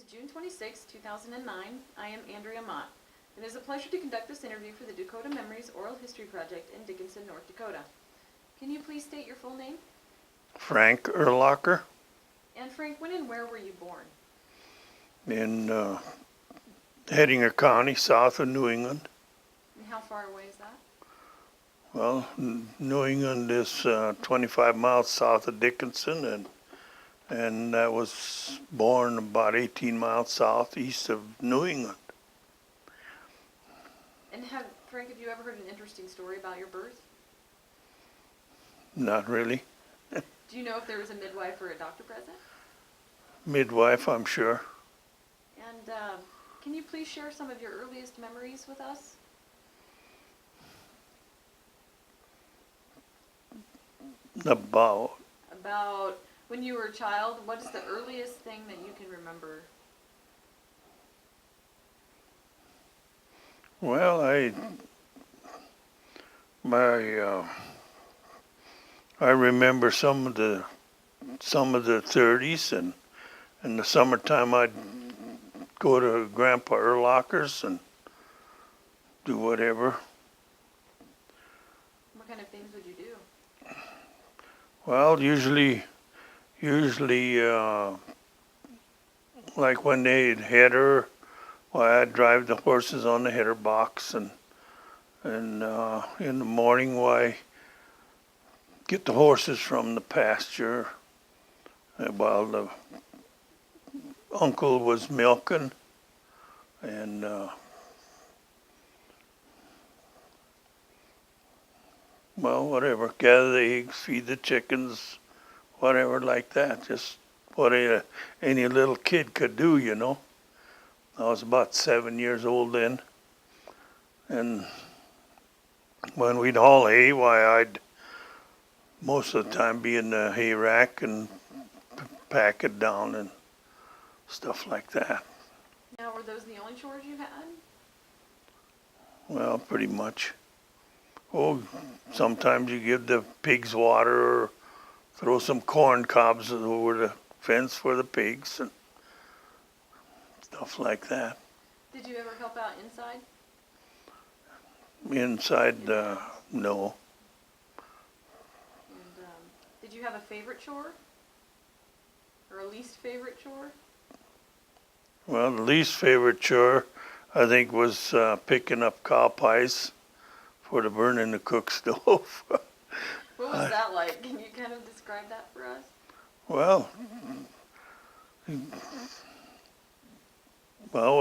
June 26, 2009. I am Andrea Mott. It is a pleasure to conduct this interview for the Dakota Memories Oral History Project in Dickinson, North Dakota. Can you please state your full name? Frank Urlacher And Frank, when and where were you born? in Hettinger County, south of New England. And how far away is that? Well, New England is 25 miles south of Dickinson, and I was born about 18 miles southeast of New England. And Frank, have you ever heard an interesting story about your birth? Not really. Do you know if there was a midwife or a doctor present? Midwife, I'm sure. And can you please share some of your earliest memories with us? About when you were a child, what is the earliest thing that you can remember? well, I remember some of the 30s, and in the summertime I'd go to Grandpa Urlacher's and do whatever. What kind of things would you do? Well, usually, like when they'd header, well, I'd drive the horses on the header box, and in the morning, why, get the horses from the pasture while the uncle was milking, and well, whatever, gather the eggs, feed the chickens, whatever like that. Just what any little kid could do, you know. I was about 7 years old then, and when we'd haul hay, why, I'd most of the time be in the hay rack and pack it down and stuff like that. Now, were those the only chores you had? Well, pretty much. Oh, sometimes you give the pigs water or throw some corn cobs over the fence for the pigs and stuff like that. Did you ever help out inside? Inside, no. And did you have a favorite chore? Or a least favorite chore? Well, the least favorite chore, I think, was picking up cow pies for the burn in the cook stove. What was that like? Can you kind of describe that for us? Well,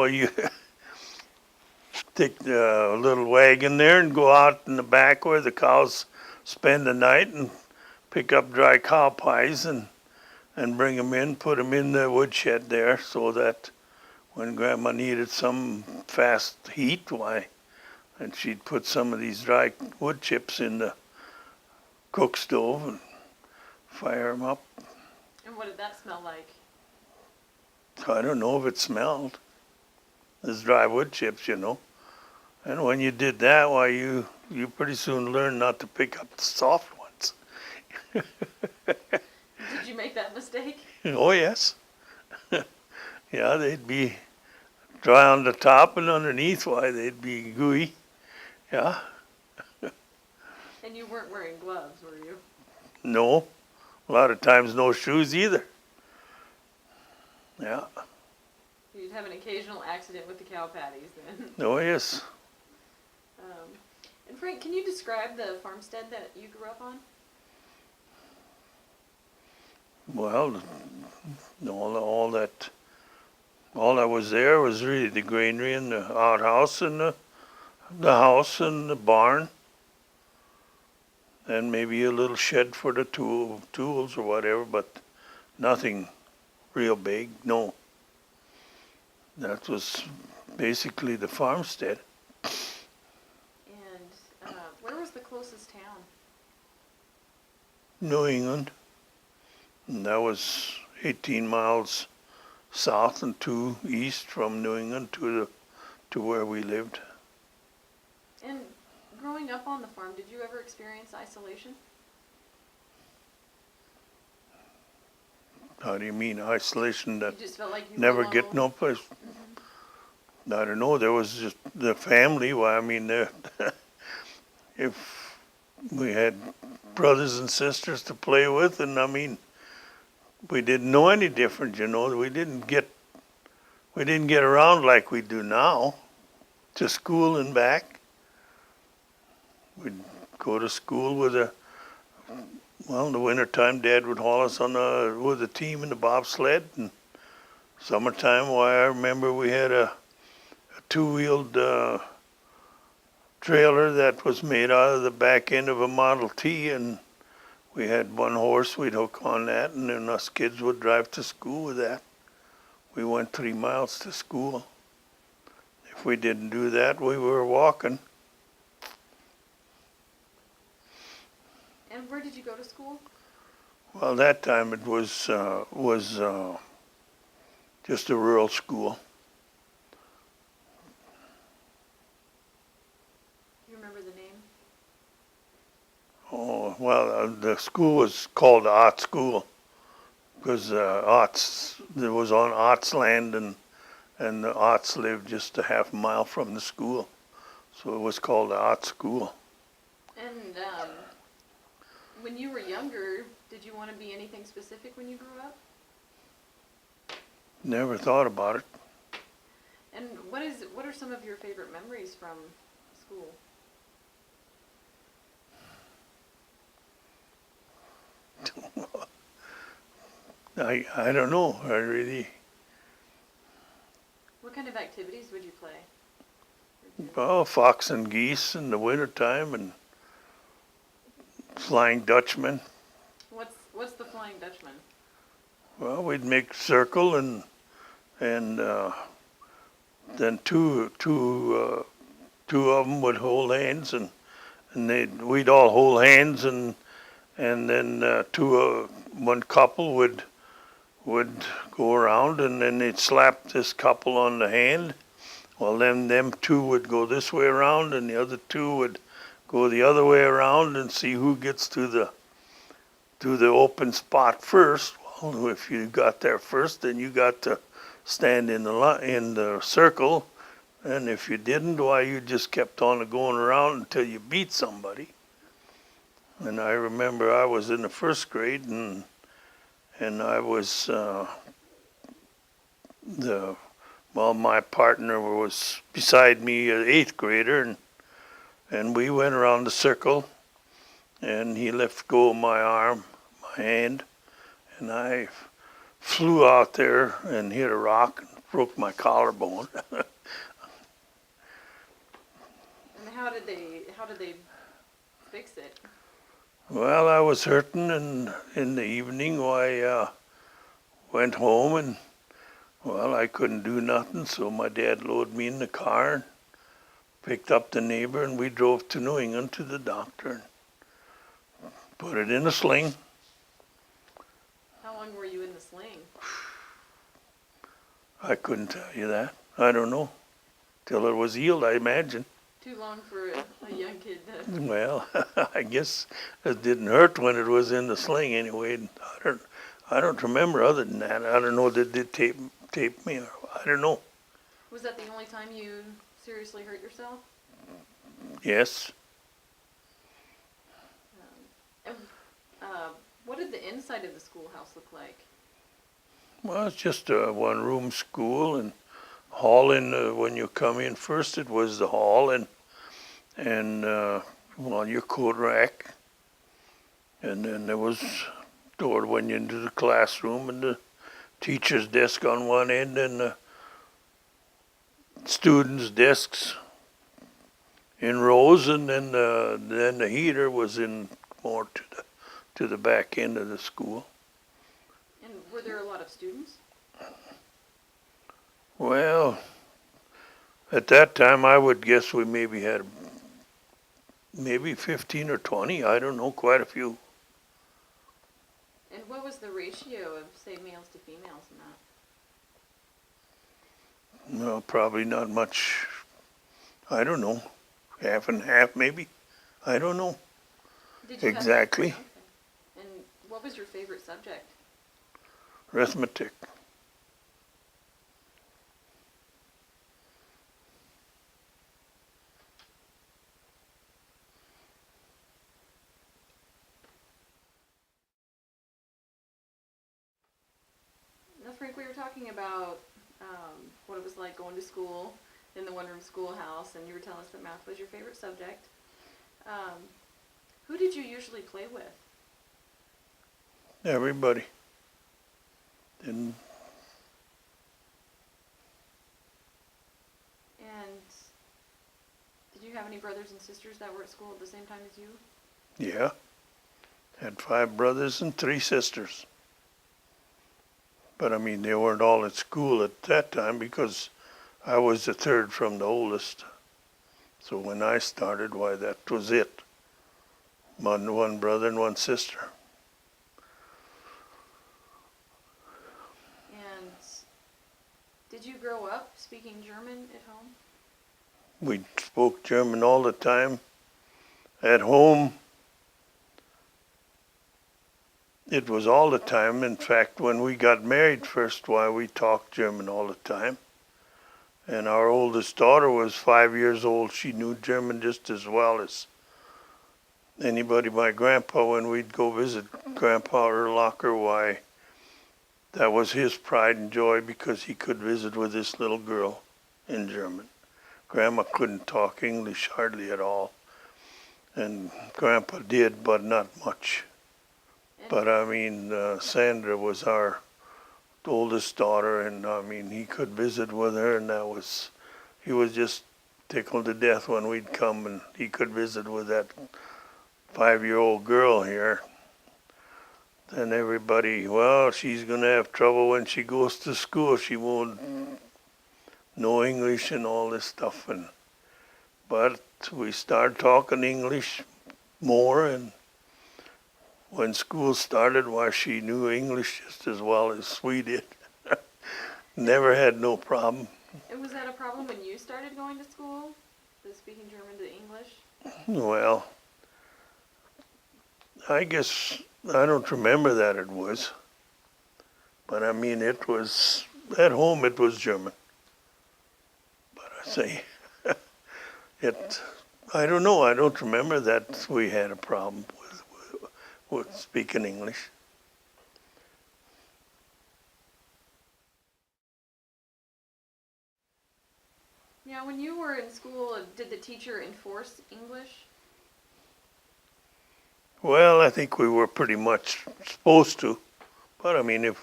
you take the little wagon there and go out in the back where the cows spend the night and pick up dry cow pies and bring them in, put them in the woodshed there, so that when Grandma needed some fast heat, why, and she'd put some of these dry wood chips in the cook stove and fire them up. And what did that smell like? I don't know if it smelled. There's dry wood chips, you know. And when you did that, why, you pretty soon learned not to pick up the soft ones. Did you make that mistake? Oh, yes. Yeah, they'd be dry on the top, and underneath, why, they'd be gooey. Yeah. And you weren't wearing gloves, were you? No. A lot of times no shoes either. Yeah. You'd have an occasional accident with the cow patties then. Oh, yes. And Frank, can you describe the farmstead that you grew up on? Well, all that was there was really the granary and the outhouse and the house and the barn, and maybe a little shed for the tools or whatever, but nothing real big, no. That was basically the farmstead. And where was the closest town? New England. And that was 18 miles south and 2 east from New England to where we lived. And growing up on the farm, did you ever experience isolation? How do you mean isolation? That You just felt like you never were get alone? no place. I don't know. There was just the family. Well, I mean, if we had brothers and sisters to play with, and I mean, we didn't know any different. You know, we didn't get around like we do now, to school and back. We'd go to school in the wintertime, Dad would haul us with a team in the bobsled, and summertime, why, I remember we had a two-wheeled trailer that was made out of the back end of a Model T, and we had one horse, we'd hook on that, and then us kids would drive to school with that. We went 3 miles to school. If we didn't do that, we were walking. And where did you go to school? Well, that time it was just a rural school. Do you remember the name? Oh, well, the school was called the Ott School because it was on Ott's land, and the Otts lived just a half mile from the school. So it was called the Ott School. And when you were younger, did you want to be anything specific when you grew up? Never thought about it. And what are some of your favorite memories from school? I don't know. I really, What kind of activities would you play? Or do? well, fox and geese in the wintertime and Flying Dutchman. What's the Flying Dutchman? Well, we'd make circle and then two of them would hold hands and we'd all hold hands and then one couple would go around and then they'd slap this couple on the hand. Well, then them two would go this way around and the other two would go the other way around and see who gets to the open spot first. Well, if you got there first, then you got to stand in the circle, and if you didn't, why, you just kept on going around until you beat somebody. And I remember I was in the first grade, and I was my partner was beside me, an 8th grader, and we went around the circle, and he let go of my arm, my hand, and I flew out there and hit a rock and broke my collarbone. And how did they fix it? Well, I was hurting, and in the evening I went home, and well, I couldn't do nothing, so my dad loaded me in the car and picked up the neighbor, and we drove to New England to the doctor and put it in a sling. How long were you in the sling? I couldn't tell you that. I don't know. Till it was healed, I imagine. Too long for a young kid to... Well, I guess it didn't hurt when it was in the sling anyway. I don't remember other than that. I don't know, did they tape me or I don't know. Was that the only time you seriously hurt yourself? Yes. And what did the inside of the schoolhouse look like? Well, it's just a one-room school, and hall when you come in first, it was the hall and your coat rack, and then there was door went into the classroom and the teacher's desk on one end and the students' desks in rows, and then the heater was in more to the back end of the school. And were there a lot of students? Well, at that time, I would guess we maybe had 15 or 20. I don't know, quite a few. And what was the ratio of, say, males to females in that? No, probably not much. I don't know. Half and half, maybe. I don't know Did you exactly. And what was your favorite subject? arithmetic. Now, Frank, we were talking about what it was like going to school in the one-room schoolhouse, and you were telling us that math was your favorite subject. Who did you usually play with? Everybody. And did you have any brothers and sisters that were at school at the same time as you? yeah, had 5 brothers and 3 sisters. But I mean, they weren't all at school at that time because I was the 3rd from the oldest. So when I started, why, that was it. One brother and 1 sister. And did you grow up speaking German at home? We spoke German all the time. At home, it was all the time. In fact, when we got married first, why, we talked German all the time. And our oldest daughter was 5 years old. She knew German just as well as anybody. My grandpa, when we'd go visit Grandpa Urlacher, why, that was his pride and joy because he could visit with this little girl in German. Grandma couldn't talk English hardly at all. And Grandpa did, but not much. But I mean, Sandra was our oldest daughter, and I mean, he could visit with her, and he was just tickled to death when we'd come and he could visit with that 5-year-old girl here. Then everybody, well, she's going to have trouble when she goes to school. She won't know English and all this stuff. But we started talking English more, and when school started, why, she knew English just as well as we did. Never had no problem. And was that a problem when you started going to school, the speaking German to English? Well, I guess I don't remember that it was. But I mean, it was, at home it was German. But I say, I don't know, I don't remember that we had a problem with speaking English. Now, when you were in school, did the teacher enforce English? Well, I think we were pretty much supposed to. But I mean,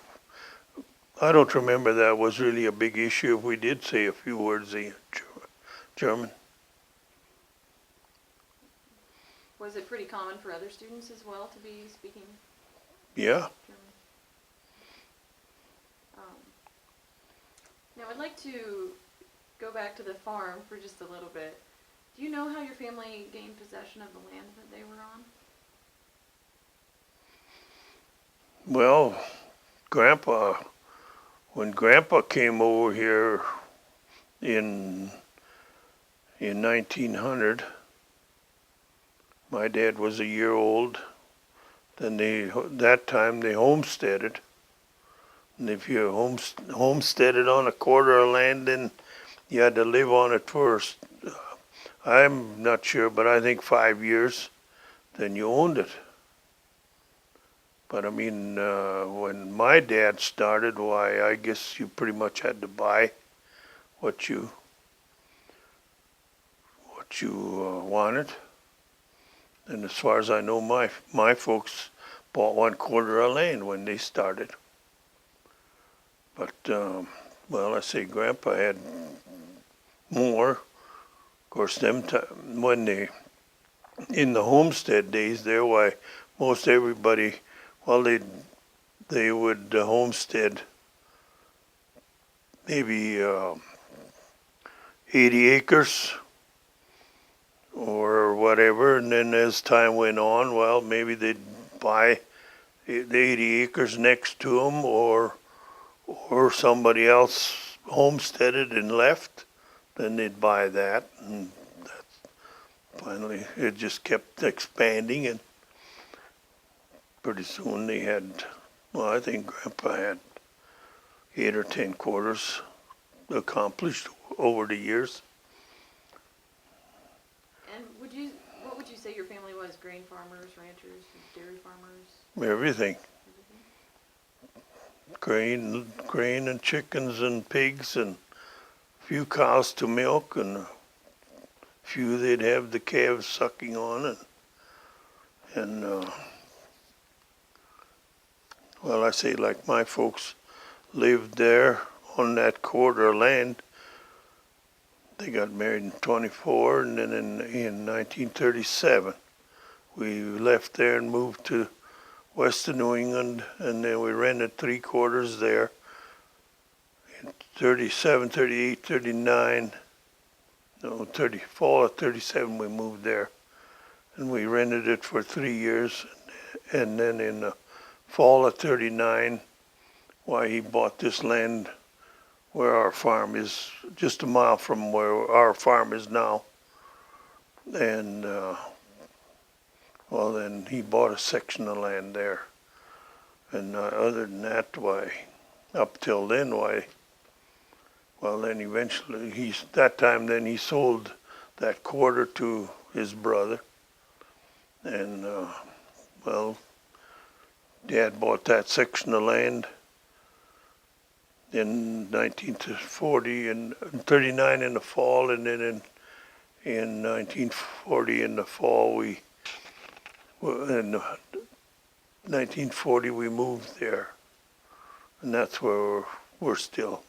I don't remember that was really a big issue if we did say a few words in German. Was it pretty common for other students as well to be speaking Yeah. German? Now, I'd like to go back to the farm for just a little bit. Do you know how your family gained possession of the land that they were on? Well, when Grandpa came over here in 1900, my dad was a year old. Then that time they homesteaded. And if you homesteaded on a quarter of land, then you had to live on it for, I'm not sure, but I think 5 years, then you owned it. But I mean, when my dad started, why, I guess you pretty much had to buy what you wanted. And as far as I know, my folks bought 1/4 of land when they started. But, well, I say Grandpa had more. Of course, when in the homestead days there, why, most everybody, well, they would homestead maybe 80 acres or whatever, and then as time went on, well, maybe they'd buy the 80 acres next to them, or somebody else homesteaded and left, then they'd buy that, and finally it just kept expanding, and pretty soon they had, well, I think Grandpa had 8 or 10 quarters accomplished over the years. And what would you say your family was? Grain farmers, ranchers, dairy farmers? Everything. Everything? Grain and chickens and pigs and a few cows to milk and a few they'd have the calves sucking on and well, I say like my folks lived there on that quarter of land. They got married in 24 and then in 1937 we left there and moved to western New England, and then we rented 3 quarters there. In 37, 38, 39, no, fall of 37 we moved there. And we rented it for 3 years. And then in the fall of 39, why he bought this land where our farm is, just a mile from where our farm is now. And well, then he bought a section of land there. And other than that, why, up till then, why, well, then eventually, then he sold that quarter to his brother. And, well, Dad bought that section of land in 1940 and 39 in the fall, and then in 1940 in the fall, in 1940 we moved there, and that's where we're still.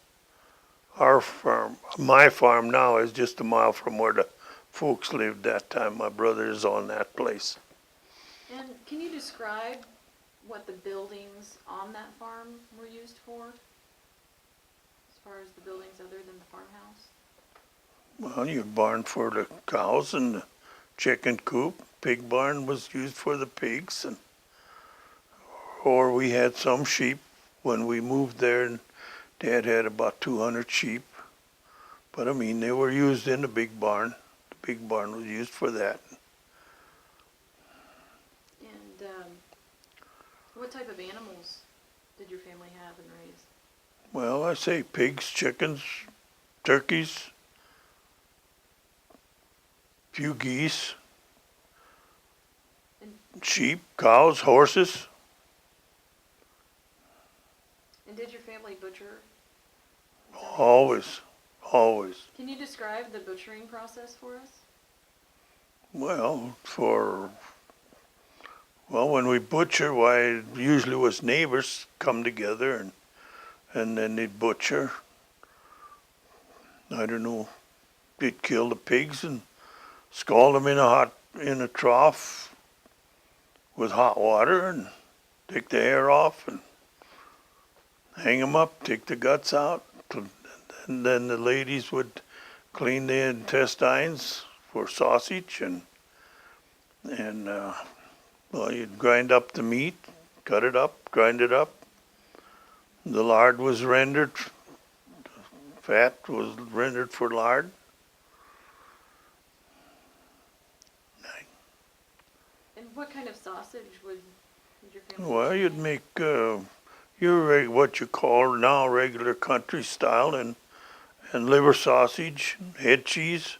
Our farm, my farm now is just a mile from where the folks lived that time. My brother is on that place. And can you describe what the buildings on that farm were used for? As far as the buildings other than the farmhouse? Well, your barn for the cows and the chicken coop. Pig barn was used for the pigs, or we had some sheep when we moved there, and Dad had about 200 sheep. But I mean, they were used in the big barn. The big barn was used for that. And what type of animals did your family have and raise? Well, I say pigs, chickens, turkeys, few geese, sheep, cows, horses. And did your family butcher? Always. Can you describe the butchering process for us? Well, when we butcher, why, it usually was neighbors come together and then they'd butcher. I don't know, they'd kill the pigs and scald them in a trough with hot water and take the hair off and hang them up, take the guts out, and then the ladies would clean the intestines for sausage and well, you'd grind up the meat, cut it up, grind it up. The lard was rendered, fat was rendered for lard. And what kind of sausage would your family Well, you'd make what you call now regular country style and liver sausage, head cheese,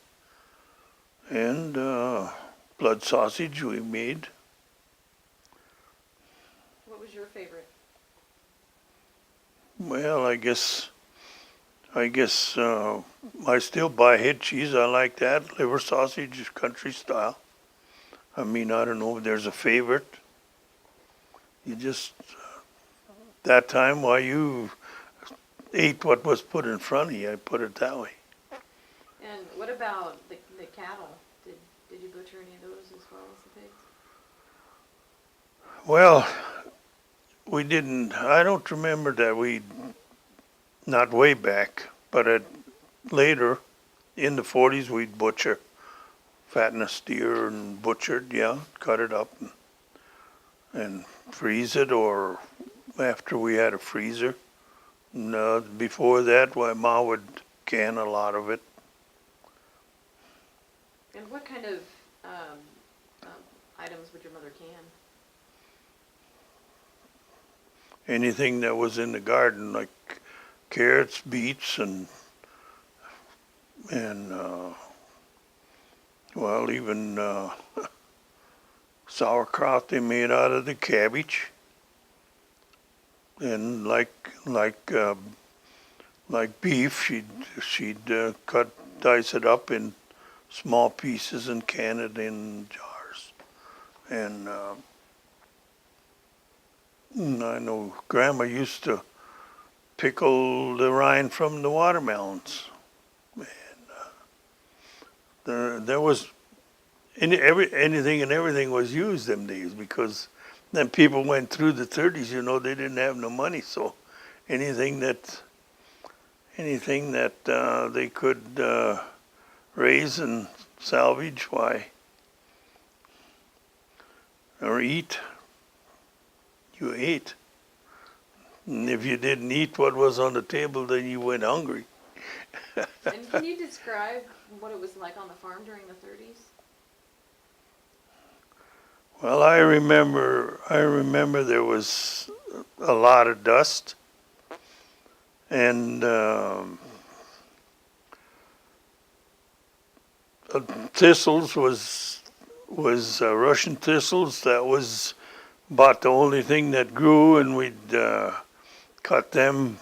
and blood sausage we made. What was your favorite? Well, I guess I still buy head cheese. I like that. Liver sausage is country style. I mean, I don't know if there's a favorite. You just, that time while you ate what was put in front of you, I put it that way. And what about the cattle? Did you butcher any of those as well as the pigs? Well, we didn't, I don't remember that not way back, but later in the 40s we'd butcher, fatten a steer and butchered, cut it up and freeze it, or after we had a freezer. No, before that, my Ma would can a lot of it. And what kind of items would your mother can? Anything that was in the garden, like carrots, beets, and well, even sauerkraut they made out of the cabbage, and like beef, she'd dice it up in small pieces and can it in jars. And I know Grandma used to pickle the rind from the watermelons. And there was anything and everything was used them days, because then people went through the 30s. They didn't have no money, so anything that they could raise and salvage, why, or eat, you ate. And if you didn't eat what was on the table, then you went hungry. And can you describe what it was like on the farm during the 30s? Well, I remember there was a lot of dust, and thistles was Russian thistles. That was about the only thing that grew, and we'd cut them,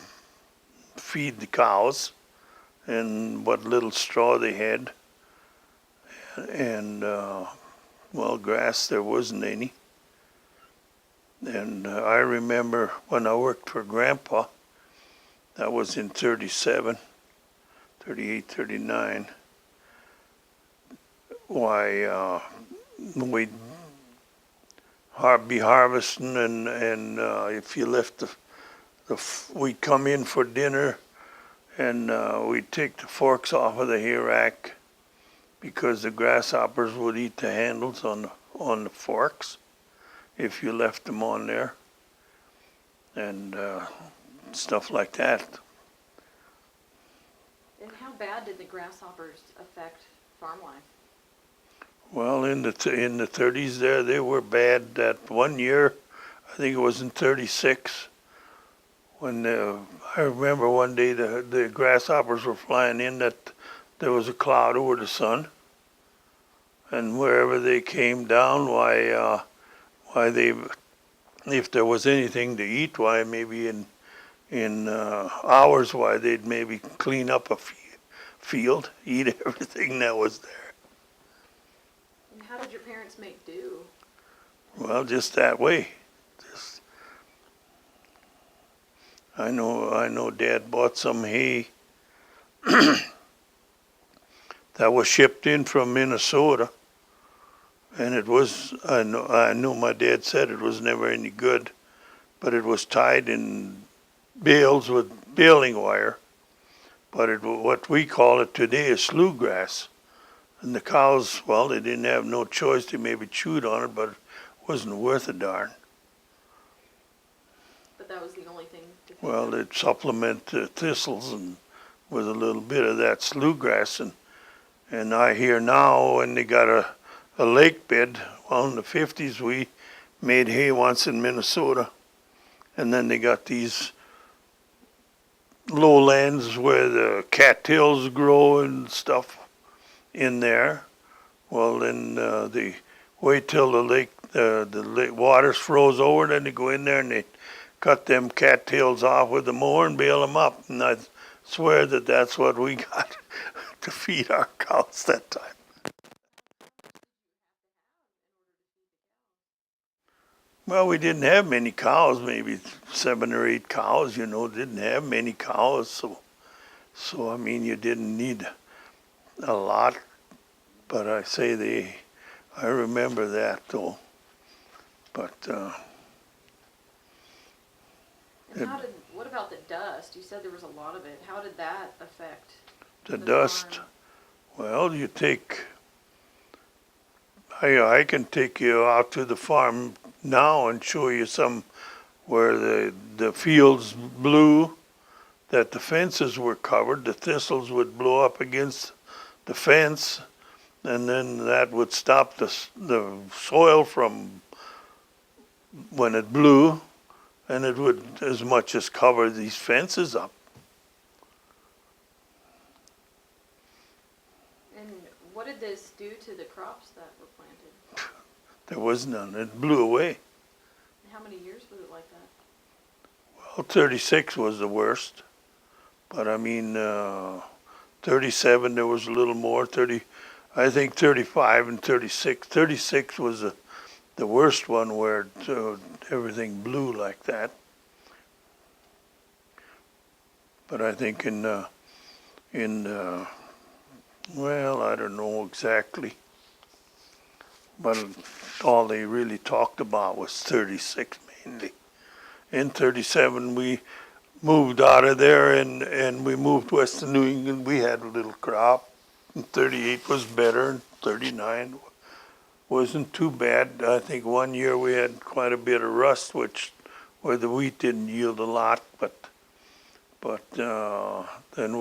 feed the cows, and what little straw they had, and well, grass there wasn't any. And I remember when I worked for Grandpa, that was in 37, 38, 39, why we'd be harvesting, and if you left we'd come in for dinner, and we'd take the forks off of the hay rack, because the grasshoppers would eat the handles on the forks if you left them on there, and stuff like that. And how bad did the grasshoppers affect farm life? Well, in the 30s there, they were bad. That one year, I think it was in 36, when I remember one day the grasshoppers were flying in, that there was a cloud over the sun, and wherever they came down, why they, if there was anything to eat, why maybe in hours, why they'd maybe clean up a field, eat everything that was there. And how did your parents make do? Well, just that way. I know Dad bought some hay that was shipped in from Minnesota, and it was, I know my dad said it was never any good, but it was tied in bales with baling wire, but what we call it today is slough grass. And the cows, well, they didn't have no choice. They maybe chewed on it, but it wasn't worth a darn. But that was the only thing to feed Well, them. they'd supplement the thistles and with a little bit of that slough grass. And I hear now when they got a lake bed, well, in the 50s we made hay once in Minnesota. And then they got these lowlands where the cattails grow and stuff in there. Well, then they wait till the lake waters froze over, then they go in there and they cut them cattails off with the mower and bale them up. And I swear that's what we got to feed our cows that time. Well, we didn't have many cows, maybe 7 or 8 cows, didn't have many cows. So I mean, you didn't need a lot, but I remember that though. But And what about the dust? You said there was a lot of it. How did that affect the the dust, farm? well, I can take you out to the farm now and show you some where the fields blew, that the fences were covered. The thistles would blow up against the fence, and then that would stop the soil from, when it blew, and it would as much as cover these fences up. what did this do to the crops that were planted? There was none. It blew away. How many years was it like that? Well, 36 was the worst. But I mean, 37 there was a little more. 30, I think 35 and 36. 36 was the worst one where everything blew like that. But I think well, I don't know exactly. But all they really talked about was 36 mainly. In 37 we moved out of there and we moved west to New England. We had a little crop. And 38 was better. And 39 wasn't too bad. I think one year we had quite a bit of rust, where the wheat didn't yield a lot. But then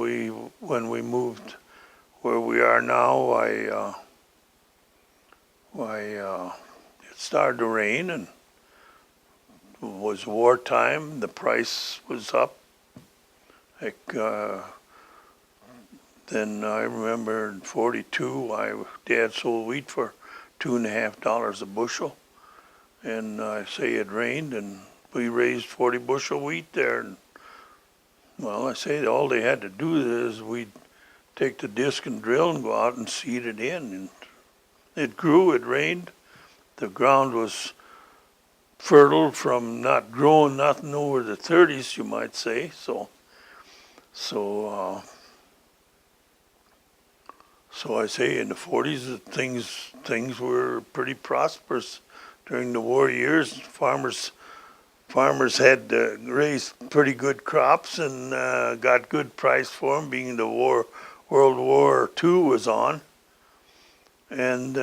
when we moved where we are now, it started to rain and it was wartime. The price was up. Then I remember in 42, Dad sold wheat for $2.50 a bushel, and I say it rained, and we raised 40 bushel wheat there. And, well, I say all they had to do is we'd take the disc and drill and go out and seed it in, and it grew. It rained. The ground was fertile from not growing nothing over the 30s, you might say. So I say in the 40s, things were pretty prosperous during the war years. Farmers had raised pretty good crops and got good price for them, being the World War II was on, and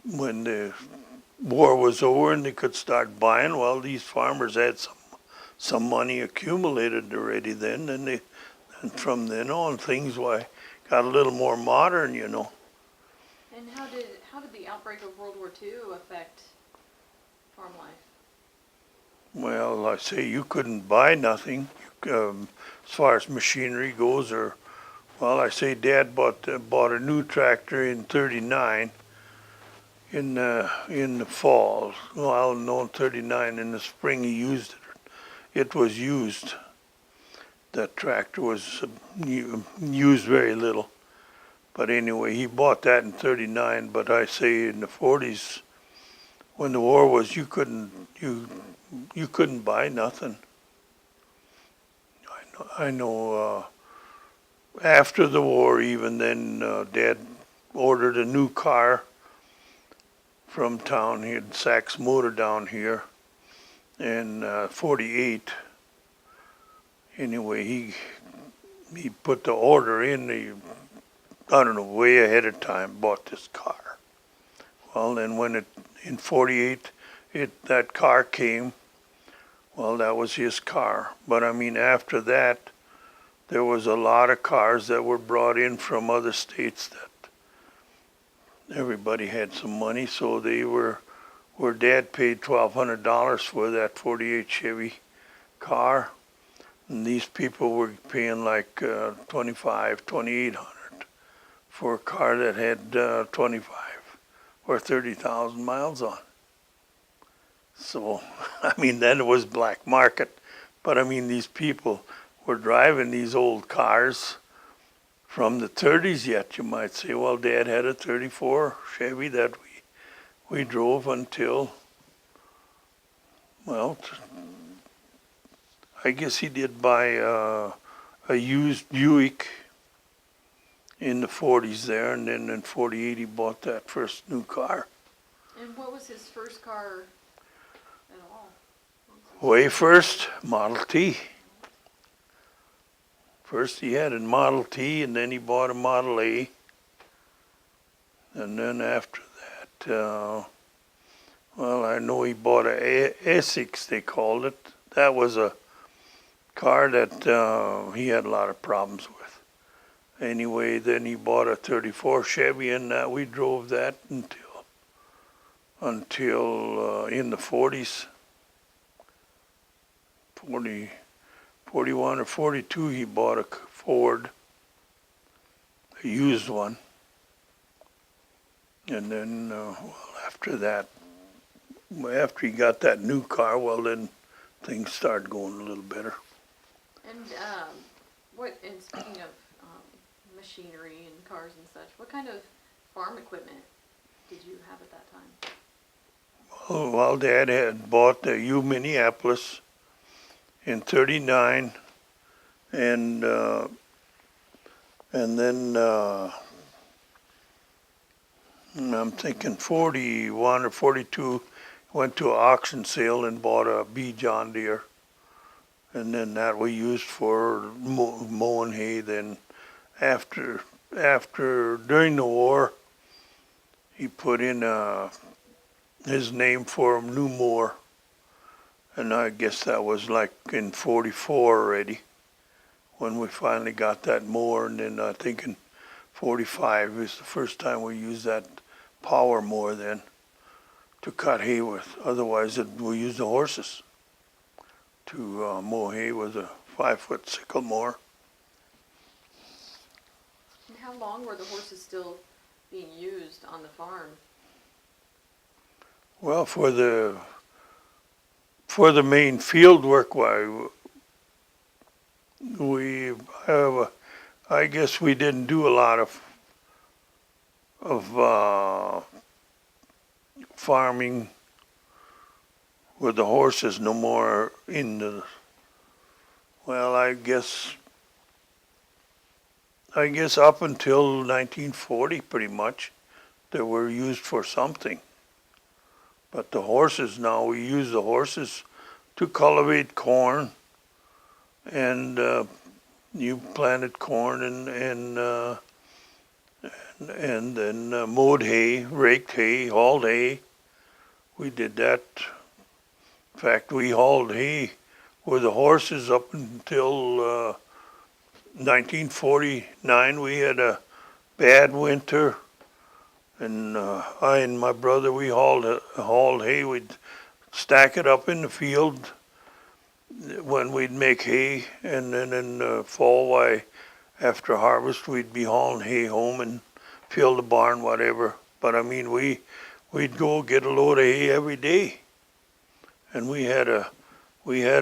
when the war was over and they could start buying, well, these farmers had some money accumulated already then, and from then on things got a little more modern, you know. And how did the outbreak of World War II affect farm life? Well, I say you couldn't buy nothing as far as machinery goes, well, I say Dad bought a new tractor in '39 in the fall. Well, no, in '39 in the spring he used it. It was used. That tractor was used very little. But anyway, he bought that in '39. But I say in the '40s, when the war was, you couldn't buy nothing. I know. After the war, even then, Dad ordered a new car from town. He had Sachs Motor down here in '48. Anyway, he put the order in. I don't know, way ahead of time, bought this car. Well, then when in '48, that car came. Well, that was his car. But I mean, after that, there was a lot of cars that were brought in from other states that everybody had some money, so they where Dad paid $1,200 for that '48 Chevy car, and these people were paying like $2,800 for a car that had 25 or 30,000 miles on. So, I mean, then it was black market, but I mean, these people were driving these old cars from the '30s yet. You might say, well, Dad had a '34 Chevy that we drove until, well, I guess he did buy a used Buick in the '40s there, and then in '48 he bought that first new car. And what was his first car at all? Way first, Model T. First he had a Model T, and then he bought a Model A. And then after that, well, I know he bought a Essex, they called it. That was a car that he had a lot of problems with. Anyway, then he bought a '34 Chevy, and we drove that until in the '40s. 41 or 42, he bought a Ford. a used one. And then, well, after that, after he got that new car, well, then things started going a little better. And and speaking of machinery and cars and such, what kind of farm equipment did you have at that time? Well, Dad had bought the U Minneapolis in '39, and then I'm thinking 41 or 42, went to an auction sale and bought a B John Deere. And then that we used for mowing hay. Then during the war, he put in his name for a new mower. And I guess that was like in 44 already when we finally got that mower. And then I think in 45 was the first time we used that power mower then to cut hay with. Otherwise, we used the horses to mow hay with a 5-foot sickle mower. And how long were the horses still being used on the farm? Well, for the main field work, why we have I guess we didn't do a lot of farming with the horses no more in the, well, I guess up until 1940 pretty much they were used for something. But the horses now, we use the horses to cultivate corn, and you planted corn and then mowed hay, raked hay, hauled hay. We did that. In fact, we hauled hay with the horses up until 1949. We had a bad winter, and I and my brother, we hauled hay. We'd stack it up in the field when we'd make hay, and then in the fall, after harvest, we'd be hauling hay home and fill the barn, whatever. But I mean, we'd go get a load of hay every day, and we had a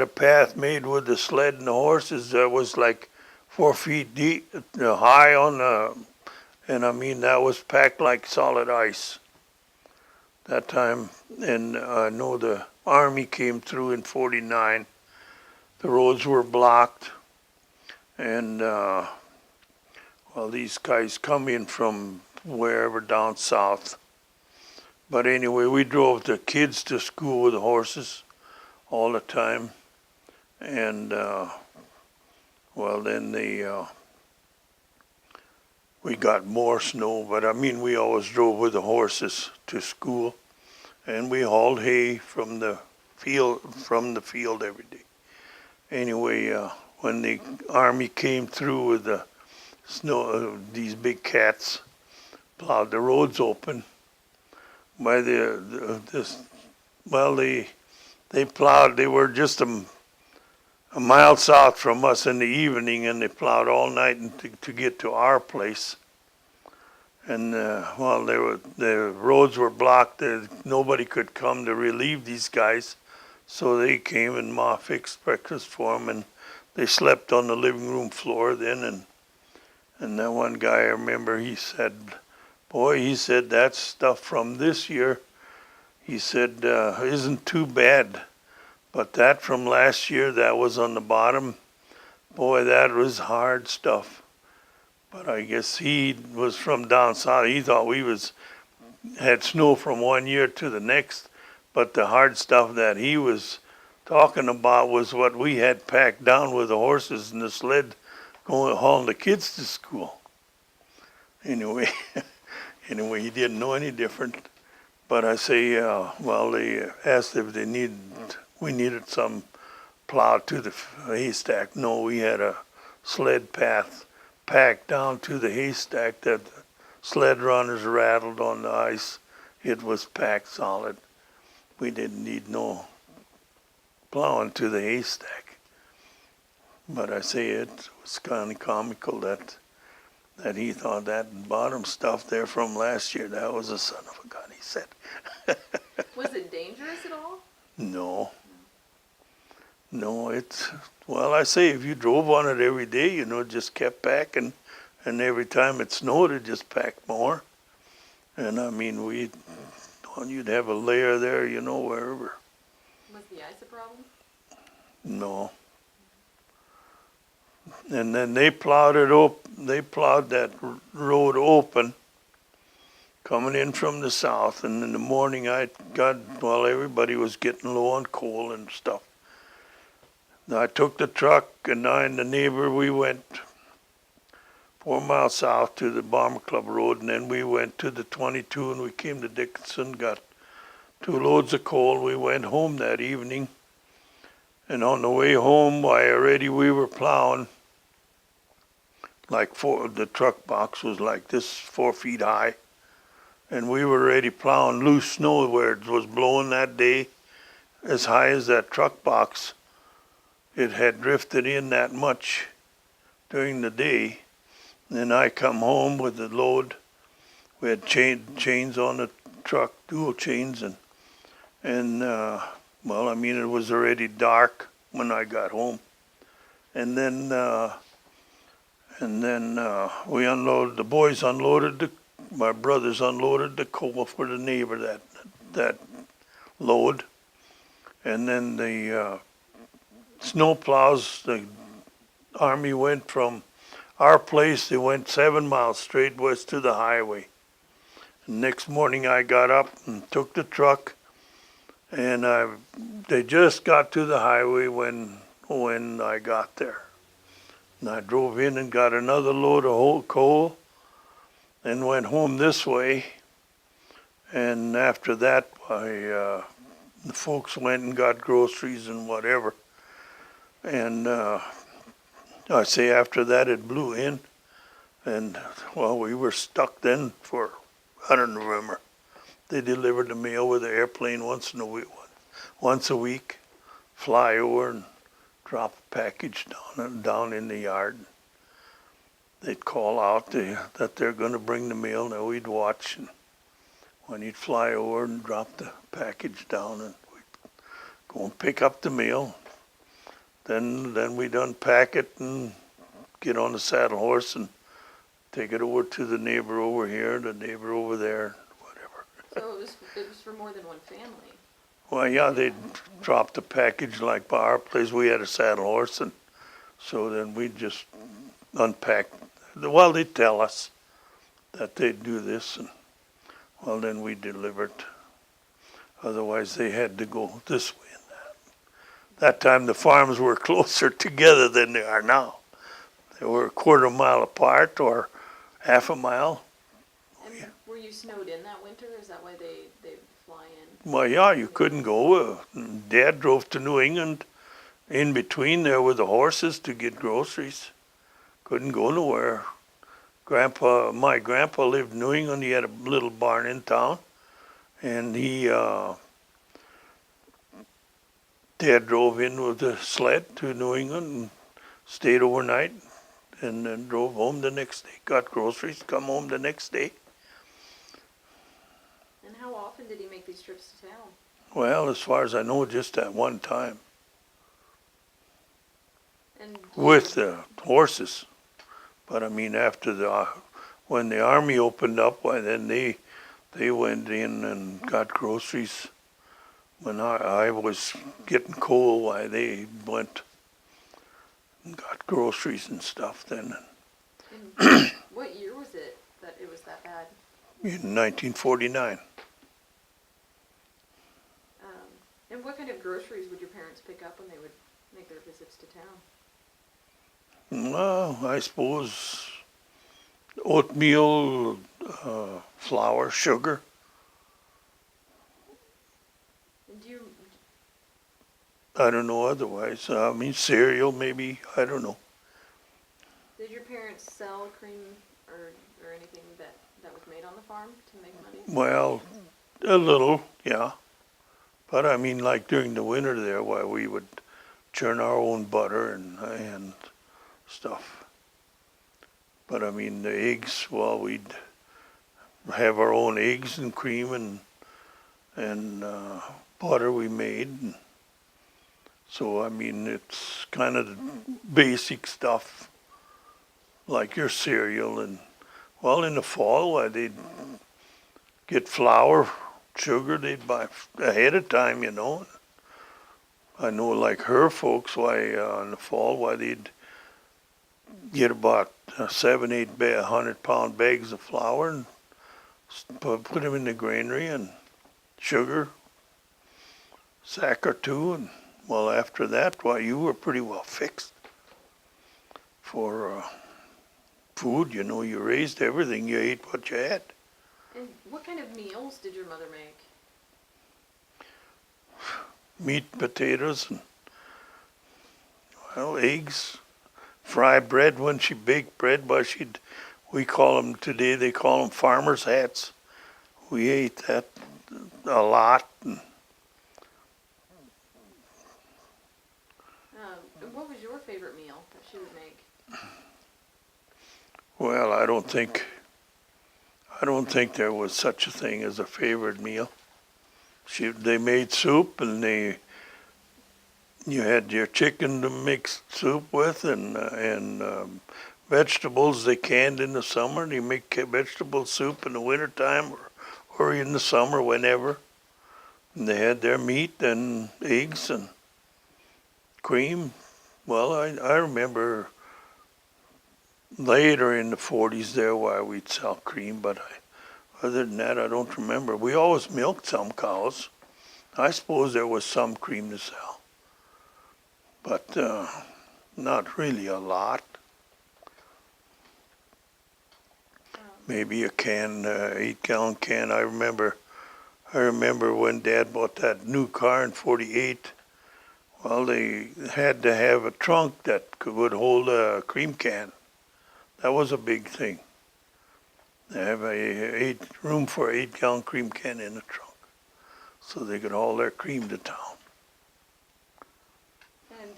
path made with the sled and the horses that was like 4 feet deep, high on the, and I mean that was packed like solid ice that time. And I know the Army came through in '49. The roads were blocked, and well, these guys come in from wherever down south. But anyway, we drove the kids to school with the horses all the time, and well, then we got more snow, but I mean, we always drove with the horses to school, and we hauled hay from the field every day. Anyway, when the Army came through with the snow, these big cats plowed the roads open. By they plowed. They were just a mile south from us in the evening, and they plowed all night to get to our place. And well, the roads were blocked. Nobody could come to relieve these guys, so they came, and Ma fixed breakfast for them, and they slept on the living room floor then. And that one guy, I remember, he said, "Boy," he said, "that stuff from this year," he said, "isn't too bad. But that from last year, that was on the bottom. Boy, that was hard stuff." But I guess he was from down south. He thought we had snow from one year to the next. But the hard stuff that he was talking about was what we had packed down with the horses and the sled hauling the kids to school. Anyway, he didn't know any different. But I say, well, they asked if we needed some plow to the haystack. No, we had a sled path packed down to the haystack that the sled runners rattled on the ice. It was packed solid. We didn't need no plowing to the haystack. But I say it was kind of comical that that he thought that bottom stuff there from last year, that was a son of a gun, he said. Was it dangerous at all? No. No, well, I say if you drove on it every day, it just kept packing, and every time it snowed, it just packed more. And I mean, you'd have a layer there, wherever. Was the ice a problem? No. And then they plowed that road open, coming in from the south, and in the morning everybody was getting low on coal and stuff. I took the truck, and I and the neighbor, we went 4 miles south to the Bomber Club Road, and then we went to the 22, and we came to Dickinson, got 2 loads of coal. We went home that evening, and on the way home, we were plowing, the truck box was like this, 4 feet high, and we were already plowing loose snow where it was blowing that day, as high as that truck box. It had drifted in that much during the day. And then I come home with the load. We had chains on the truck, dual chains, and it was already dark when I got home. And then we unloaded. The boys unloaded my brothers unloaded the coal for the neighbor that load, and then the snow plows, the Army went from our place, they went 7 miles straight west to the highway. And next morning I got up and took the truck, and they just got to the highway when I got there. And I drove in and got another load of coal and went home this way. And after that, the folks went and got groceries and whatever. And I say after that it blew in, and we were stuck then for, I don't remember. They delivered the mail with an airplane once a week, fly over and drop a package down in the yard. They'd call out that they're going to bring the mail, and we'd watch, and when he'd fly over and drop the package down, and we'd go and pick up the mail. Then we'd unpack it and get on the saddle horse and take it over to the neighbor over here, the neighbor over there, whatever. So it was for more than one family. Well, yeah, they'd drop the package like by our place. We had a saddle horse, and so then we'd just unpack. Well, they'd tell us that they'd do this, and then we delivered. Otherwise, they had to go this way. That time the farms were closer together than they are now. They were a quarter mile apart or half a mile. And were you snowed in that winter? Is that why they fly in? Well, yeah, you couldn't go. Dad drove to New England. In between there were the horses to get groceries. Couldn't go nowhere. My grandpa lived in New England. He had a little barn in town. And Dad drove in with a sled to New England and stayed overnight, and then drove home the next day, got groceries, come home the next day. And how often did he make these trips to town? Well, as far as I know, just at one time. And with the horses. But I mean, when the Army opened up, then they went in and got groceries. When I was getting coal, they went and got groceries and stuff then. And what year was it that it was that bad? In 1949. And what kind of groceries would your parents pick up when they would make their visits to town? Well, I suppose oatmeal, flour, sugar. I don't know otherwise. I mean, cereal maybe. I don't know. Did your parents sell cream or anything that was made on the farm to make money? Well, a little, yeah. But I mean, like during the winter there, we would churn our own butter and stuff. But I mean, the eggs, well, we'd have our own eggs and cream and butter we made. And so, I mean, it's kind of the basic stuff, like your cereal. And, well, in the fall, they'd get flour, sugar, they'd buy ahead of time, you know. I know, like her folks, why in the fall, why they'd get about 100-pound bags of flour and put them in the granary, and sugar, sack or two, and well, after that, why, you were pretty well fixed for food. You know, you raised everything, you ate what you had. And what kind of meals did your mother make? Meat, potatoes, and, well, eggs, fry bread. When she baked bread, but we call them today, they call them farmer's hats. We ate that a lot. And what was your favorite meal that she would make? Well, I don't think there was such a thing as a favorite meal. They made soup, and you had your chicken to mix soup with, and vegetables they canned in the summer. They make vegetable soup in the wintertime or in the summer, whenever. And they had their meat and eggs and cream. Well, I remember later in the 40s there why we'd sell cream, but other than that, I don't remember. We always milked some cows. I suppose there was some cream to sell, but not really a lot. Maybe a can, 8-gallon can. I remember when Dad bought that new car in '48. Well, they had to have a trunk that would hold a cream can. That was a big thing. They have room for 8-gallon cream can in the trunk, so they could haul their cream to town. And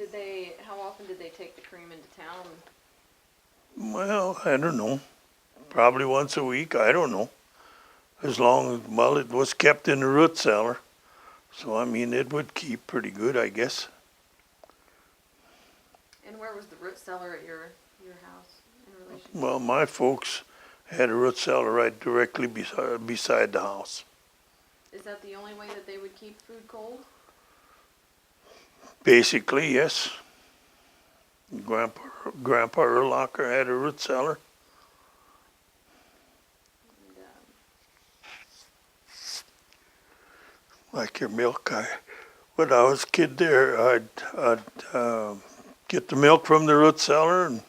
how often did they take the cream into town? Well, I don't know. Probably once a week. I don't know. As long as, well, it was kept in the root cellar, so I mean, it would keep pretty good, I guess. And where was the root cellar at your house in relation? Well, my folks had a root cellar right directly beside the house. Is that the only way that they would keep food cold? Basically, yes. Grandpa Urlacher had a root cellar. And, Like your milk, when I was a kid there, I'd get the milk from the root cellar and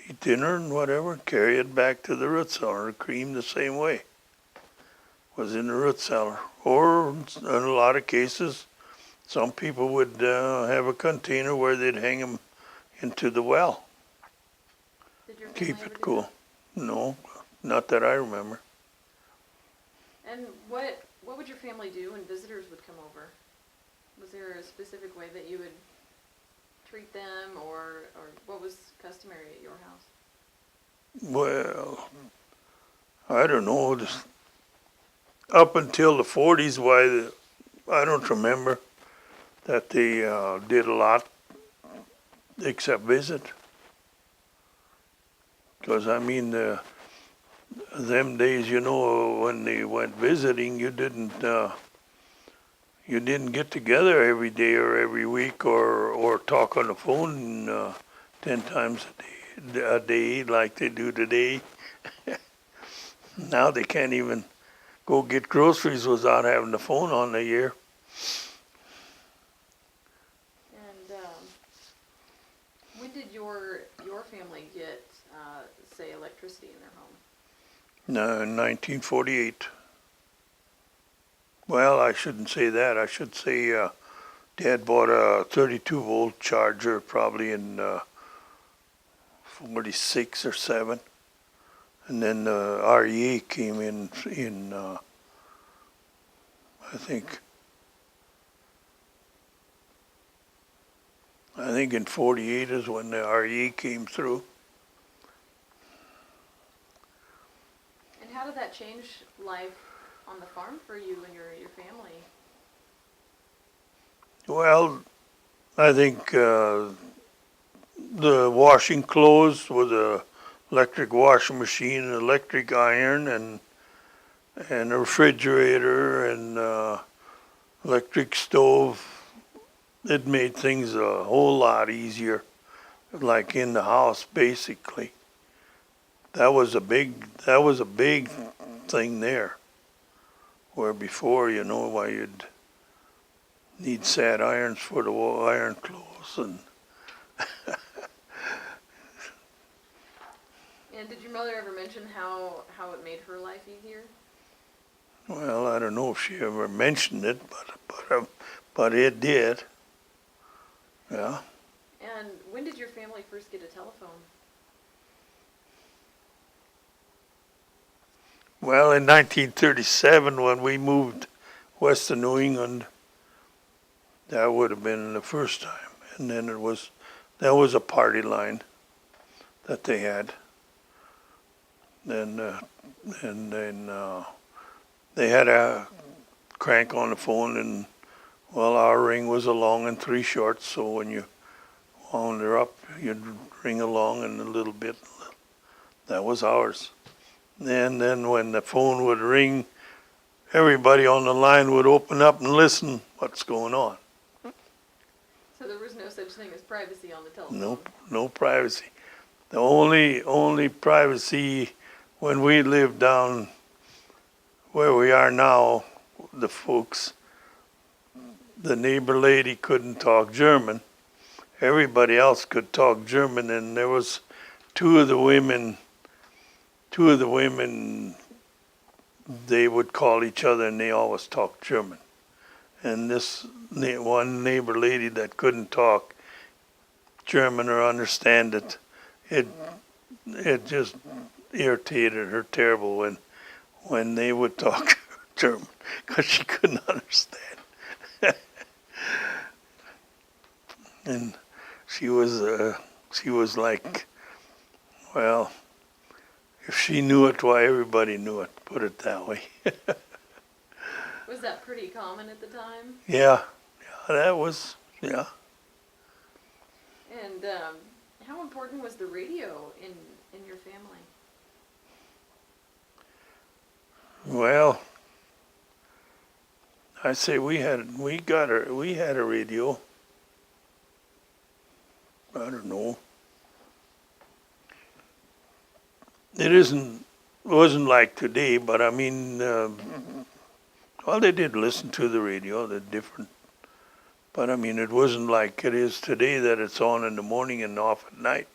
eat dinner and whatever, carry it back to the root cellar. The cream the same way was in the root cellar. Or in a lot of cases, some people would have a container where they'd hang them into the well. Did your Keep family ever it do cool. No, not that I remember. that? And what would your family do when visitors would come over? Was there a specific way that you would treat them, or what was customary at your house? Well, I don't know. Up until the 40s, I don't remember that they did a lot except visit. Because, I mean, them days, you know, when they went visiting, you didn't get together every day or every week or talk on the phone 10 times a day like they do today. Now they can't even go get groceries without having the phone on the ear. And when did your family get, say, electricity in their home? No, in 1948. Well, I shouldn't say that. I should say Dad bought a 32-volt charger probably in 46 or 7. And then the REA came in I think in 48 is when the REA came through. how did that change life on the farm for you and your family? Well, I think the washing clothes with a electric washing machine, an electric iron, and a refrigerator and electric stove. It made things a whole lot easier, like in the house, basically. That was a big thing there. Where before, why you'd need sad irons for the iron clothes, and And did your mother ever mention how it made her life easier? well, I don't know if she ever mentioned it, but it did. Yeah. And when did your family first get a telephone? Well, in 1937, when we moved west of New England, that would have been the first time. And then that was a party line that they had. And then they had a crank on the phone, and well, our ring was a long and three short, so when you wound her up, you'd ring along and a little bit. That was ours. And then when the phone would ring, everybody on the line would open up and listen what's going on. So there was no such thing as privacy on the telephone? No privacy. The only privacy when we lived down where we are now, the folks, the neighbor lady couldn't talk German. Everybody else could talk German, and there was two of the women, they would call each other and they always talked German. And this one neighbor lady that couldn't talk German or understand it, it just irritated her terrible when they would talk German, because she couldn't understand. And she was like, well, if she knew it, why everybody knew it. Put it that way. Was that pretty common at the time? Yeah, that was, yeah. And how important was the radio in your family? Well, I say we had a radio. I don't know. It wasn't like today, but I mean, well, they did listen to the radio. They're different, but I mean, it wasn't like it is today that it's on in the morning and off at night.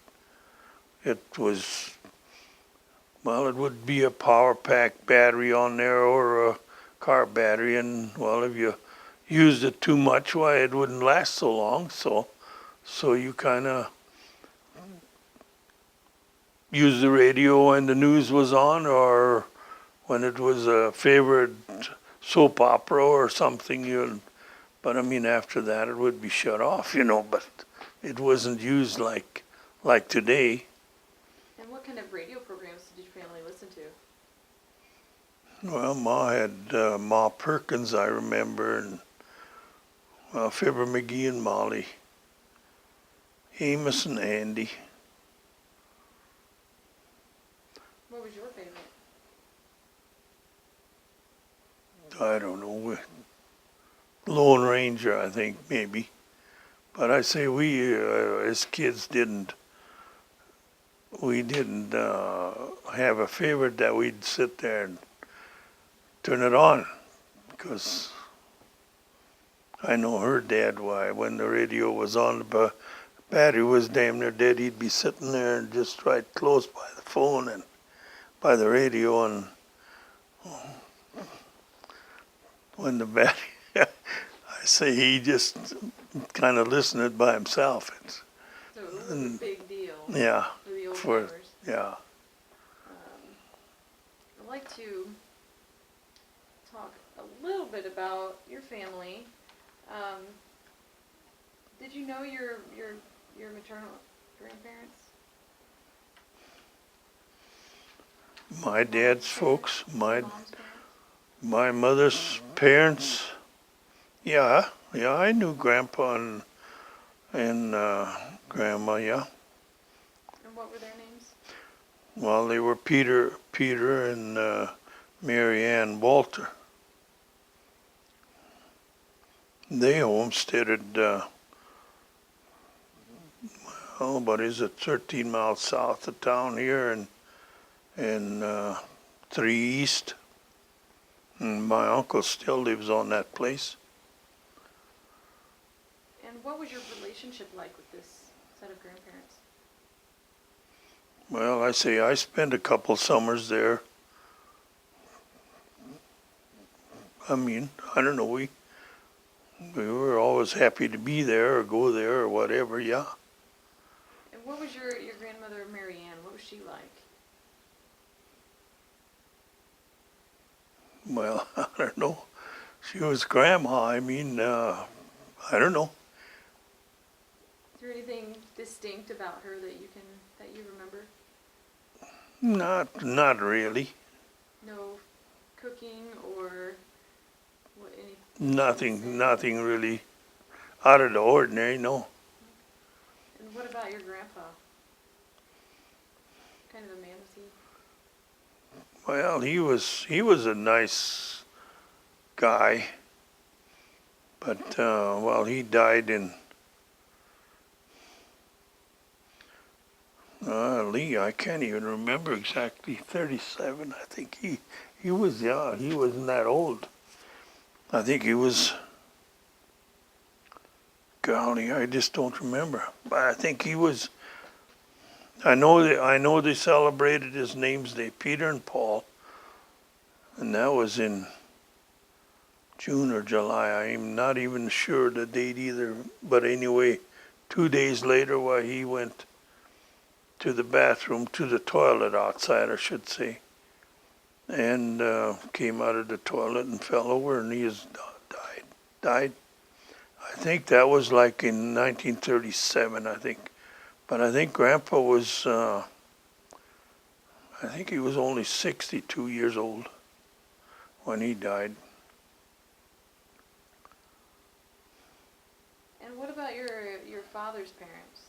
It was, well, it would be a power pack battery on there or a car battery, and well, if you used it too much, why, it wouldn't last so long. So you kind of use the radio when the news was on, or when it was a favorite soap opera or something. But I mean, after that, it would be shut off, But it wasn't used like today. And what kind of radio programs did your family listen to? Well, Ma had Ma Perkins, I remember, and Fibber McGee and Molly, Amos and Andy. What was your favorite? I don't know. Lone Ranger, I think, maybe. But I say we, as kids, didn't have a favorite that we'd sit there and turn it on, because I know her dad, why, when the radio was on, the battery was damn near dead, he'd be sitting there and just right close by the phone and by the radio, and when the battery, I say he just kind of listened it by himself. So it was a big deal. Yeah, For the old for, timers. yeah. I'd like to talk a little bit about your family. Did you know your maternal grandparents? My dad's folks, Your mom's parents? my mother's parents. Yeah, I knew Grandpa and Grandma. Yeah. And what were their names? Well, they were Peter and Mary Ann Walter. They homesteaded. But is it 13 miles south of town here and 3 east? And my uncle still lives on that place. And what was your relationship like with this set of grandparents? Well, I spent a couple summers there. I mean, I don't know, we were always happy to be there or go there or whatever, yeah. And what was your grandmother, Mary Ann, what was she like? Well, I don't know. She was grandma. I mean, I don't know. Is there anything distinct about her that you remember? Not really. No cooking or what any? Nothing really out of the ordinary, no. And what about your grandpa? What kind of a man was he? Well, he was a nice guy, but well, he died in Lee. I can't even remember exactly. 37, I think he was. Yeah, he wasn't that old. I think he was. Golly, I just don't remember. But I think he was. I know they celebrated his name's day, Peter and Paul, and that was in June or July. I'm not even sure the date either. But anyway, 2 days later, while he went to the bathroom, to the toilet outside, I should say, and came out of the toilet and fell over, and he died. I think that was like in 1937, I think. But I think Grandpa was, I think he was only 62 years old when he died. And what about your father's parents?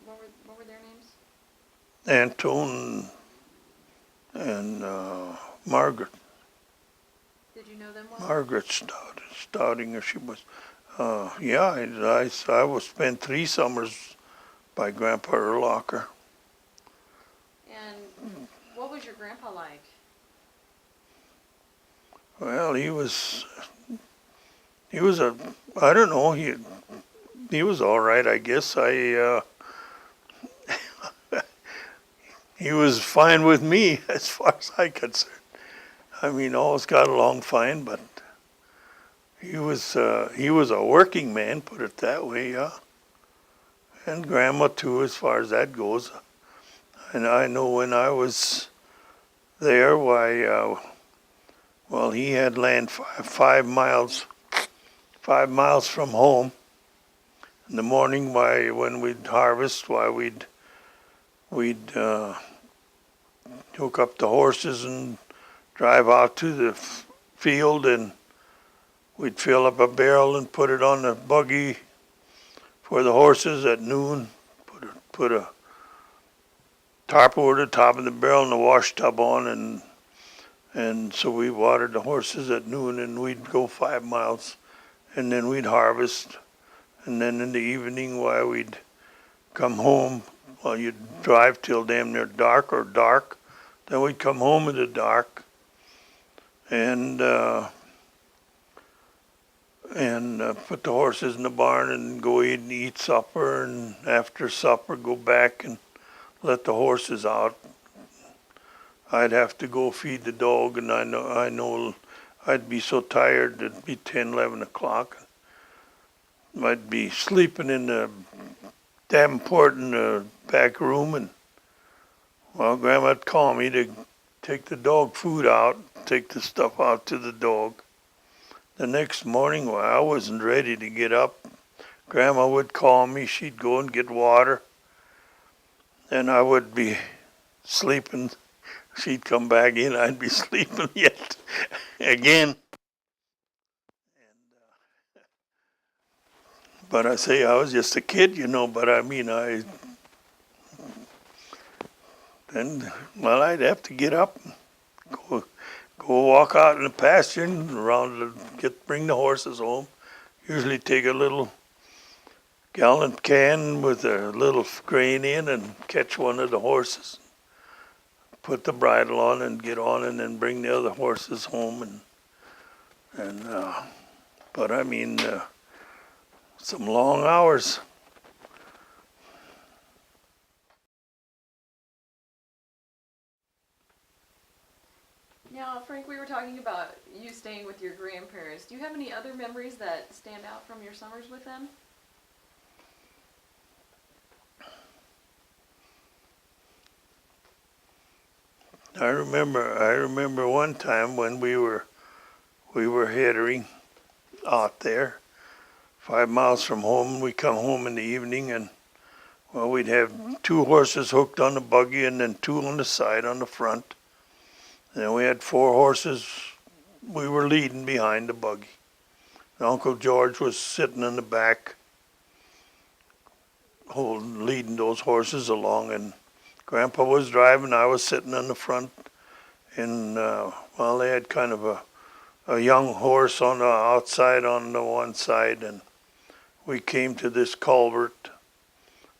What were their names? Antone and Margaret. Did you know them well? Margaret Stoudinger, she was. Yeah, I was spent 3 summers by Grandpa Urlacher. And what was your grandpa like? Well, he was I don't know, he was all right, I guess. He was fine with me as far as I'm concerned. I mean, always got along fine, but he was a working man, put it that way, yeah. And Grandma too, as far as that goes. And I know when I was there, why, well, he had land 5 miles from home. In the morning, why, when we'd harvest, why we'd hook up the horses and drive out to the field, and we'd fill up a barrel and put it on the buggy for the horses at noon. Put a tarp over the top of the barrel and a wash tub on, and so we watered the horses at noon, and we'd go 5 miles, and then we'd harvest, and then in the evening, why, we'd come home. Well, you'd drive till damn near dark, then we'd come home in the dark, and put the horses in the barn and go eat and eat supper, and after supper go back and let the horses out. I'd have to go feed the dog, and I know I'd be so tired it'd be 10, 11 o'clock. I'd be sleeping in the Davenport in the back room, and well, Grandma'd call me to take the dog food out, take the stuff out to the dog. The next morning, well, I wasn't ready to get up. Grandma would call me, she'd go and get water, then I would be sleeping. She'd come back in, I'd be sleeping yet again. But I say I was just a kid, but I mean, then, well, I'd have to get up, go, go walk out in the pasture and bring the horses home. Usually take a little gallon can with a little grain in and catch one of the horses, put the bridle on and get on, and then bring the other horses home. But I mean, some long hours. Now, Frank, we were talking about you staying with your grandparents. Do you have any other memories that stand out from your summers with them? I remember one time when we were heading out there 5 miles from home. We come home in the evening, and well, we'd have two horses hooked on the buggy and then two on the side on the front. And then we had four horses we were leading behind the buggy. And Uncle George was sitting in the back leading those horses along, and Grandpa was driving. I was sitting in the front, and well, they had kind of a young horse on the outside on the one side, and we came to this culvert,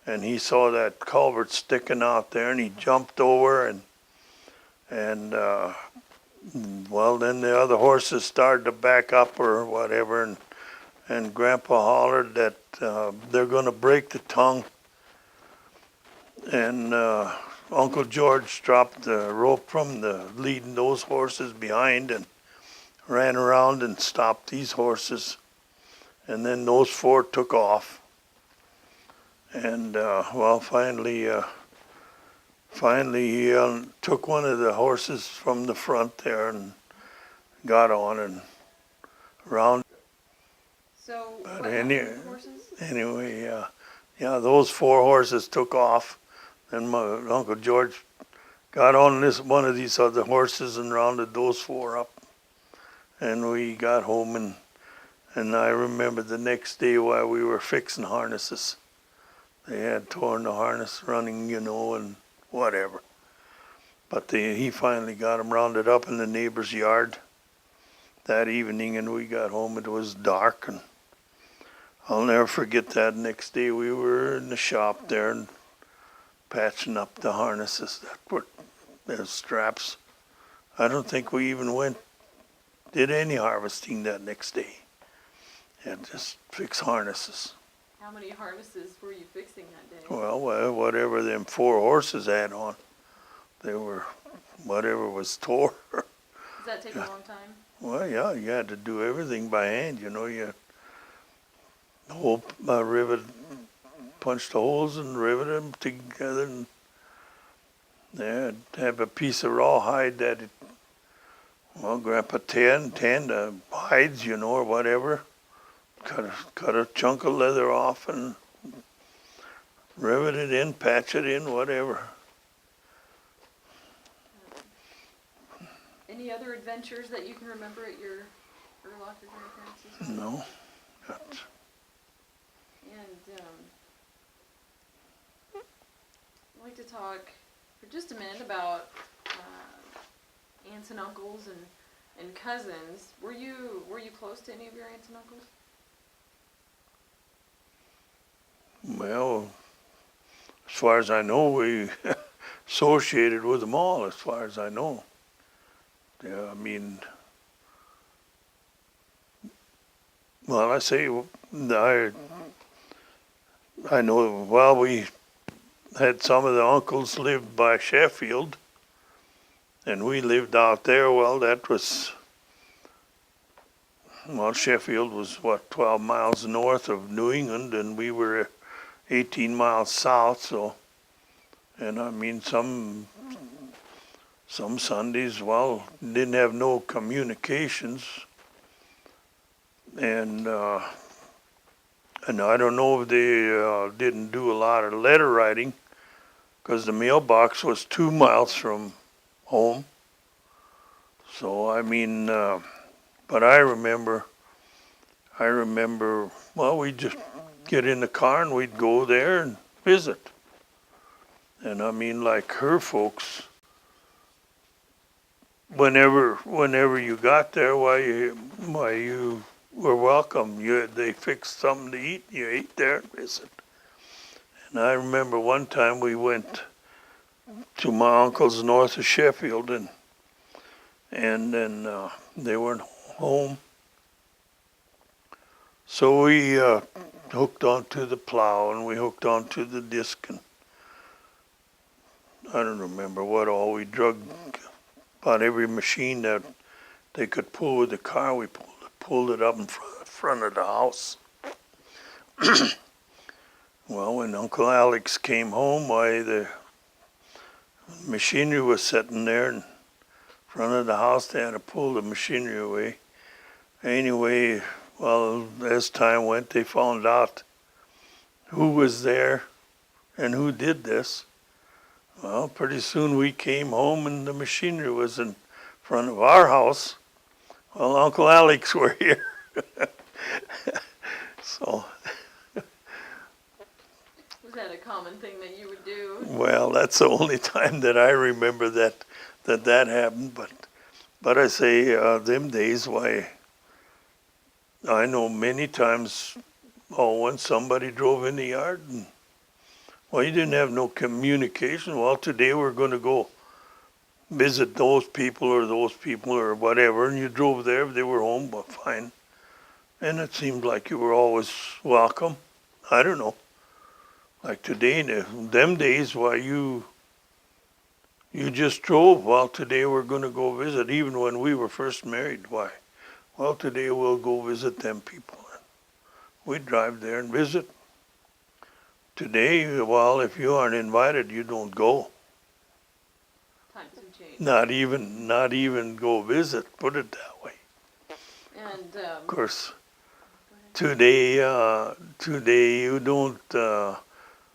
and he saw that culvert sticking out there, and he jumped over, and well, then the other horses started to back up or whatever, and Grandpa hollered that they're going to break the tongue. And Uncle George dropped the rope from leading those horses behind and ran around and stopped these horses. And then those four took off. And well, finally he took one of the horses from the front there and got on and around. So, But what happened with the horses? Anyway, yeah, those four horses took off. And my Uncle George got on one of these other horses and rounded those four up. And we got home, and I remember the next day while we were fixing harnesses, they had torn the harness running, and whatever. But he finally got them rounded up in the neighbor's yard that evening, and we got home. It was dark, and I'll never forget that. Next day we were in the shop there and patching up the harnesses that were the straps. I don't think we even did any harvesting that next day. And just fix harnesses. How many harnesses were you fixing that day? Well, whatever them four horses had on, they were whatever was tore. Does that take a long time? Well, yeah, you had to do everything by hand. You whole rivet, punched the holes and riveted them together, and they had to have a piece of rawhide that Grandpa tanned the hides, or whatever. Cut a chunk of leather off and rivet it in, patch it in, whatever. Any other adventures that you can remember at your Urlacher grandparents' house? No, not. And I'd like to talk for just a minute about aunts and uncles and cousins. Were you close to any of your aunts and uncles? Well, as far as I know, we associated with them all, as far as I know. Yeah, I mean, well, I know, well, we had some of the uncles lived by Sheffield, and we lived out there. Well, Sheffield was, 12 miles north of New England, and we were 18 miles south, so, and I mean, some Sundays, didn't have no communications, and I don't know if they didn't do a lot of letter writing, because the mailbox was 2 miles from home. So, I mean, but I remember, well, we'd just get in the car and we'd go there and visit. And I mean, like her folks, whenever you got there, why you were welcome. They fixed something to eat, you ate there and visit. And I remember one time we went to my uncle's north of Sheffield, and then they weren't home. So we hooked onto the plow and we hooked onto the disc, and I don't remember what all. We drug about every machine that they could pull with the car. We pulled it up in front of the house. Well, when Uncle Alex came home, why the machinery was sitting there in front of the house. They had to pull the machinery away. Anyway, well, as time went, they found out who was there and who did this. Well, pretty soon we came home and the machinery was in front of our house. Well, Uncle Alex were here. So, Was that a common thing that you would do? well, that's the only time that I remember that happened. But I say, them days, why, I know many times, when somebody drove in the yard, and, well, you didn't have no communication. Well, today we're going to go visit those people or whatever, and you drove there. If they were home, but fine. And it seemed like you were always welcome. I don't know. Like today, them days, why you just drove. Well, today we're going to go visit. Even when we were first married, why? Well, today we'll go visit them people. We'd drive there and visit. Today, well, if you aren't invited, you don't go. Times have changed. Not even go visit. Put it that way. And Of course, today you don't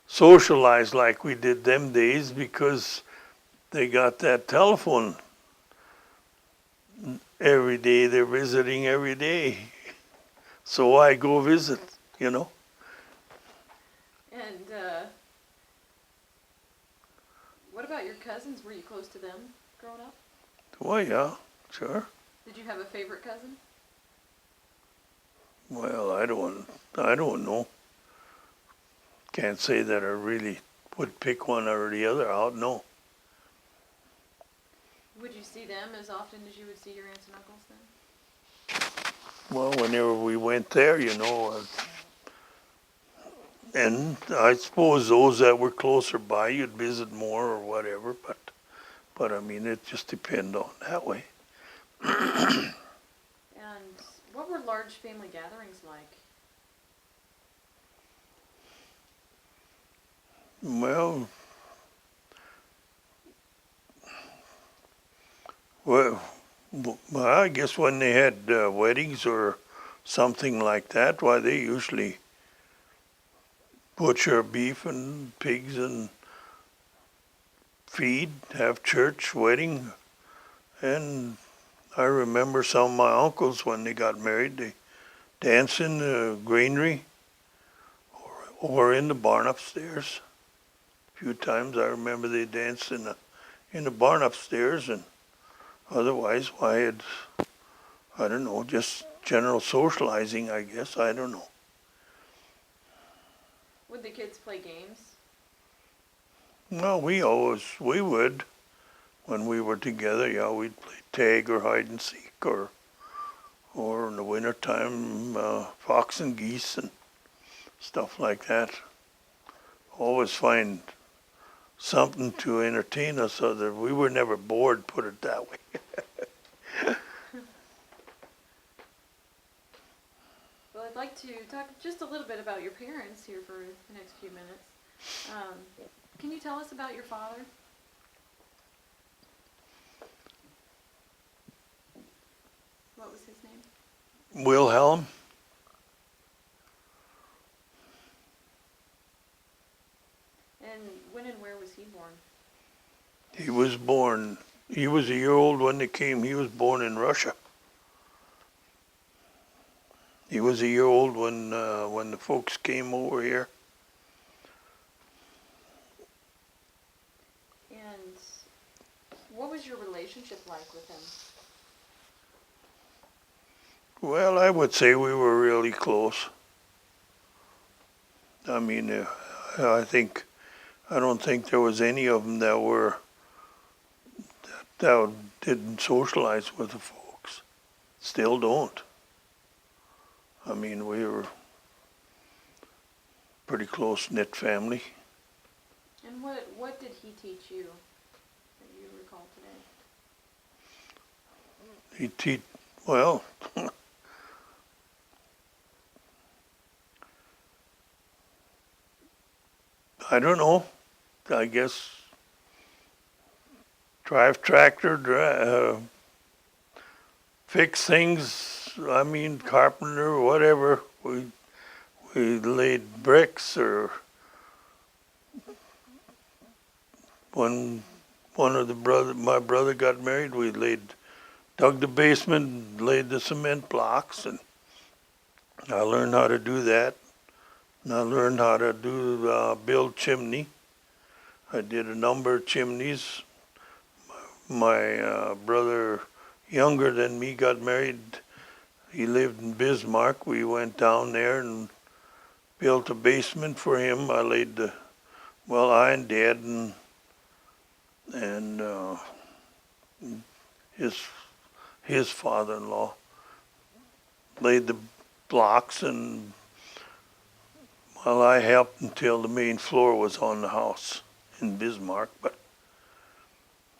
socialize like we did them days because they got that telephone every day. They're visiting every day. So I go visit, And what about your cousins? Were you close to them growing up? Well, yeah, sure. Did you have a favorite cousin? Well, I don't know. Can't say that I really would pick one or the other out, no. Would you see them as often as you would see your aunts and uncles then? Well, whenever we went there, and I suppose those that were closer by, you'd visit more or whatever, but I mean, it just depends on that way. And what were large family gatherings like? Well, I guess when they had weddings or something like that, why they usually butcher beef and pigs and feed, have church, wedding. And I remember some of my uncles when they got married, they danced in the granary or in the barn upstairs. A few times I remember they danced in the barn upstairs, and otherwise, why, I don't know, just general socializing, I guess. I don't know. Would the kids play games? Well, we would, when we were together, yeah, we'd play tag or hide and seek, or in the wintertime, fox and geese and stuff like that. Always find something to entertain us so that we were never bored, put it that way. Well, I'd like to talk just a little bit about your parents here for the next few minutes. Can you tell us about your father? What was his name? Wilhelm. And when and where was he born? He was a year old when they came. He was born in Russia. He was a year old when the folks came over here. And what was your relationship like with him? Well, I would say we were really close. I mean, I don't think there was any of them that didn't socialize with the folks. Still don't. I mean, we were pretty close-knit family. And what did he teach you that you recall today? Well, I don't know. I guess drive tractor, fix things. I mean, carpenter, whatever. We laid bricks, or when my brother got married, we dug the basement, laid the cement blocks, and I learned how to do that. And I learned how to build chimney. I did a number of chimneys. My brother, younger than me, got married. He lived in Bismarck. We went down there and built a basement for him. I and Dad and his father-in-law laid the blocks, and I helped until the main floor was on the house in Bismarck. But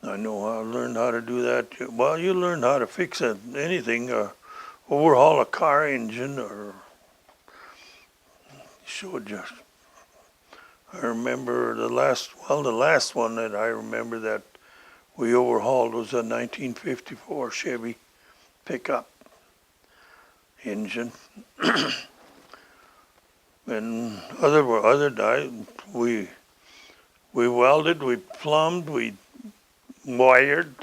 I learned how to do that. Well, you learn how to fix anything, or overhaul a car engine, or just. I remember the last one that I remember that we overhauled was a 1954 Chevy pickup engine. And we welded, we plumbed, we wired.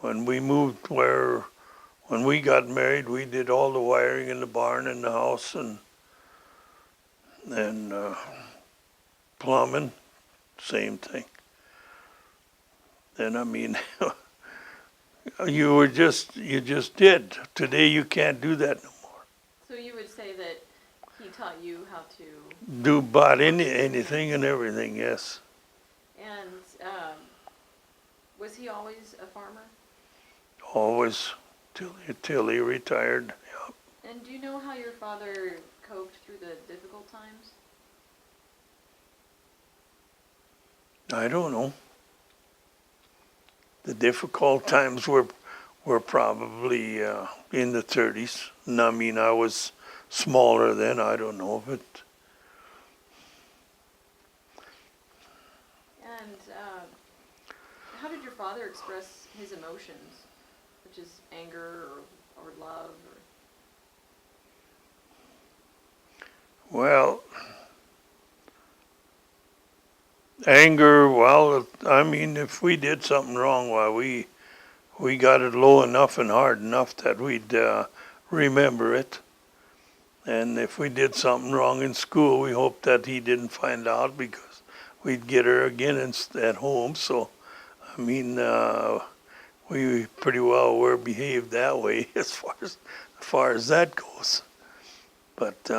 When we got married, we did all the wiring in the barn and the house, and plumbing, same thing. And I mean, you just did. Today you can't do that no more. So you would say that he taught you how to Do about anything and everything, yes. And was he always a farmer? Always, till he retired. Yep. And do you know how your father coped through the difficult times? I don't know. The difficult times were probably in the 30s. And I mean, I was smaller then. I don't know, but. And how did your father express his emotions, which is anger or love? Well, anger. Well, I mean, if we did something wrong, we got it low enough and hard enough that we'd remember it. And if we did something wrong in school, we hoped that he didn't find out, because we'd get her again at home. So, I mean, we pretty well were behaved that way as far as that goes. But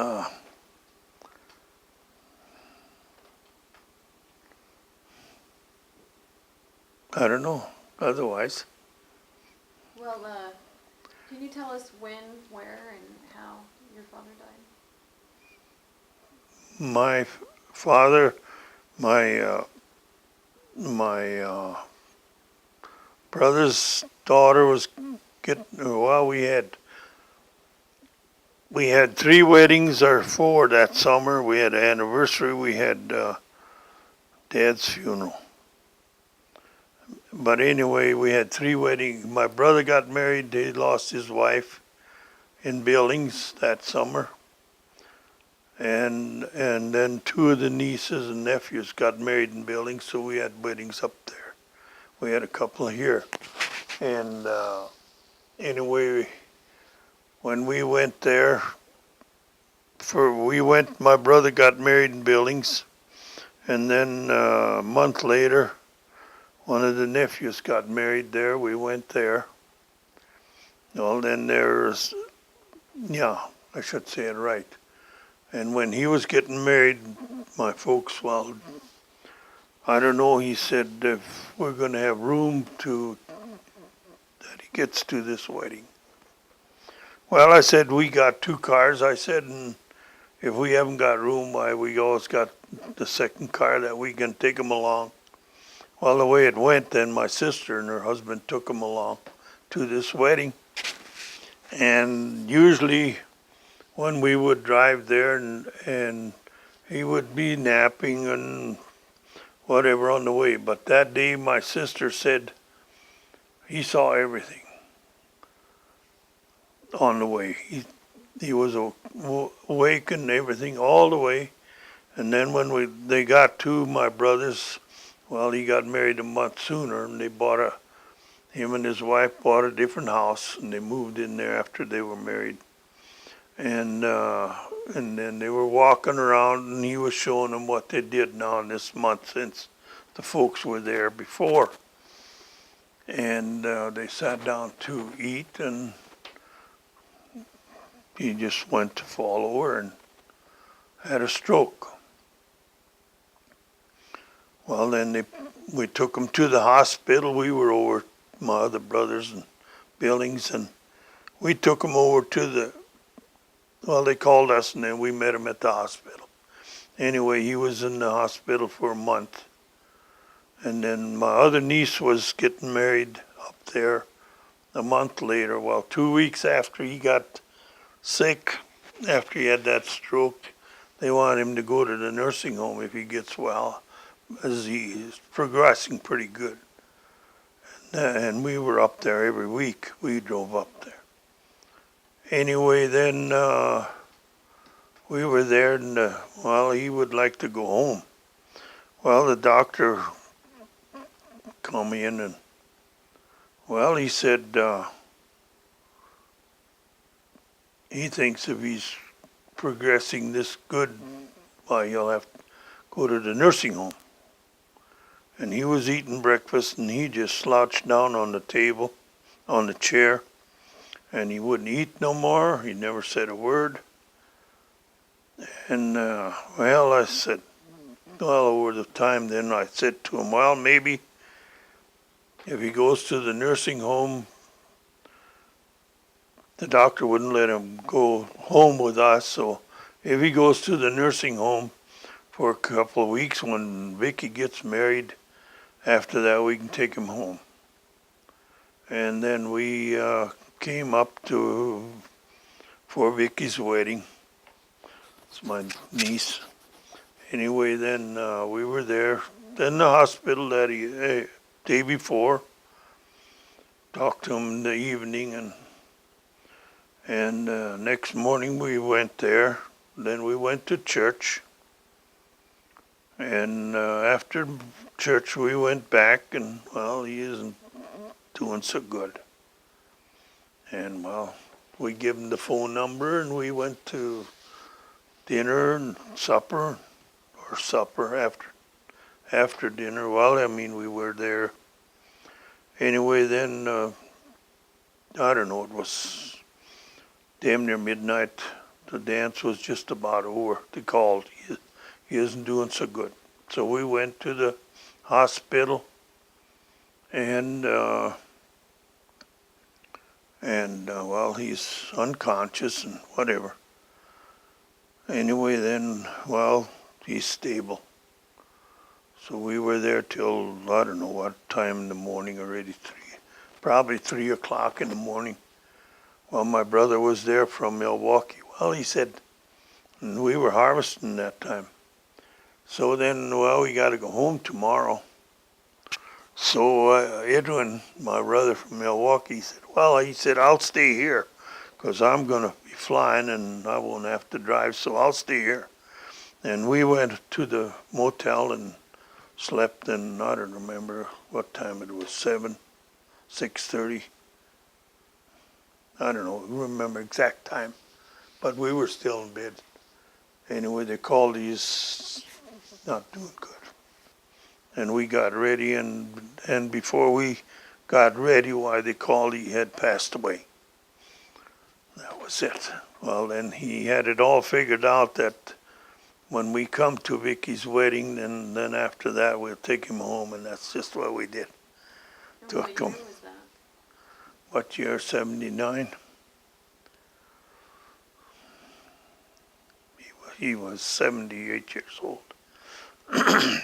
I don't know. Otherwise. Well, can you tell us when, where, and how your father died? My father, my brother's daughter was we had 3 weddings or 4 that summer. We had an anniversary. We had Dad's funeral. But anyway, we had 3 weddings. My brother got married. He lost his wife in Billings that summer. and then two of the nieces and nephews got married in Billings, so we had weddings up there. We had a couple here, and anyway, when we went there, my brother got married in Billings, and then a month later, one of the nephews got married there. We went there. Well, then I should say it right. And when he was getting married, my folks, well, I don't know, he said, if we're going to have room that he gets to this wedding. Well, I said, we got 2 cars. I said, and if we haven't got room, why, we always got the second car that we can take him along. Well, the way it went, then my sister and her husband took him along to this wedding. And usually when we would drive there and he would be napping and whatever on the way. But that day my sister said he saw everything on the way. He was awake and everything all the way. And then when they got to my brother's, well, he got married a month sooner, and him and his wife bought a different house, and they moved in there after they were married. And then they were walking around, and he was showing them what they did now in this month since the folks were there before. And they sat down to eat, and he just went to fall over and had a stroke. Well, then we took him to the hospital. We were over, my other brothers and Billings, and we took him over to they called us, and then we met him at the hospital. Anyway, he was in the hospital for a month. And then my other niece was getting married up there a month later. Well, 2 weeks after he got sick, after he had that stroke, they wanted him to go to the nursing home if he gets well, as he is progressing pretty good. And we were up there every week. We drove up there. Anyway, then we were there, and he would like to go home. Well, the doctor come in, and he said he thinks if he's progressing this good, he'll have to go to the nursing home. And he was eating breakfast, and he just slouched down on the table, on the chair, and he wouldn't eat no more. He never said a word. And, I said, over the time then, I said to him, maybe if he goes to the nursing home, the doctor wouldn't let him go home with us. So if he goes to the nursing home for a couple of weeks, when Vicky gets married, after that we can take him home. And then we came up for Vicky's wedding. It's my niece. Anyway, then we were there in the hospital that day before. Talked to him in the evening, and next morning we went there. Then we went to church. And after church we went back, and he isn't doing so good. And we gave him the phone number, and we went to dinner and supper after dinner. We were there. Anyway, then I don't know, it was damn near midnight. The dance was just about over. They called. He isn't doing so good. So we went to the hospital, and he's unconscious and whatever. Anyway, then, he's stable. So we were there till, I don't know what time in the morning already, probably 3 o'clock in the morning. Well, my brother was there from Milwaukee. He said, and we were harvesting that time. So then, we got to go home tomorrow. So Edwin, my brother from Milwaukee, said, I'll stay here. 'cause I'm gonna be flying and I won't have to drive, so I'll stay here. And we went to the motel and slept, and I don't remember what time it was, 6:30. I don't know, remember exact time, but we were still in bed. Anyway, they called he's not doing good. And we got ready, and before we got ready, why they called, he had passed away. That was it. Well, then he had it all figured out that when we come to Vicky's wedding, then after that we'll take him home, and that's just what we did. And Took what year him. was that? What year? 79. He was 78 years old. And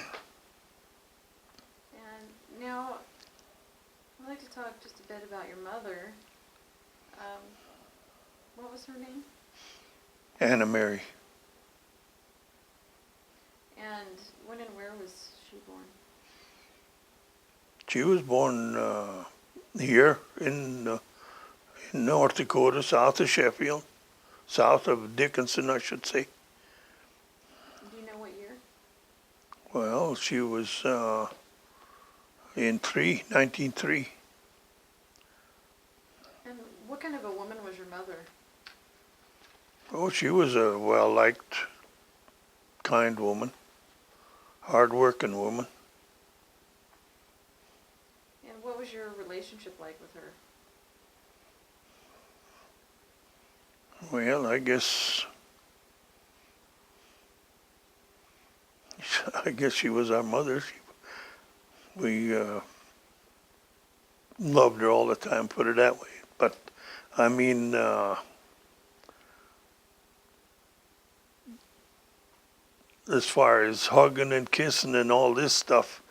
now, I'd like to talk just a bit about your mother. What was her name? Anna Mary. And when and where was she born? She was born here in North Dakota, south of Sheffield, south of Dickinson, I should say. Do you know what year? Well, she was in 1903. And what kind of a woman was your mother? Oh, she was a well-liked, kind woman, hard-working woman. And what was your relationship like with her? Well, I guess she was our mother. We loved her all the time, put it that way. But, I mean, as far as hugging and kissing and all this stuff,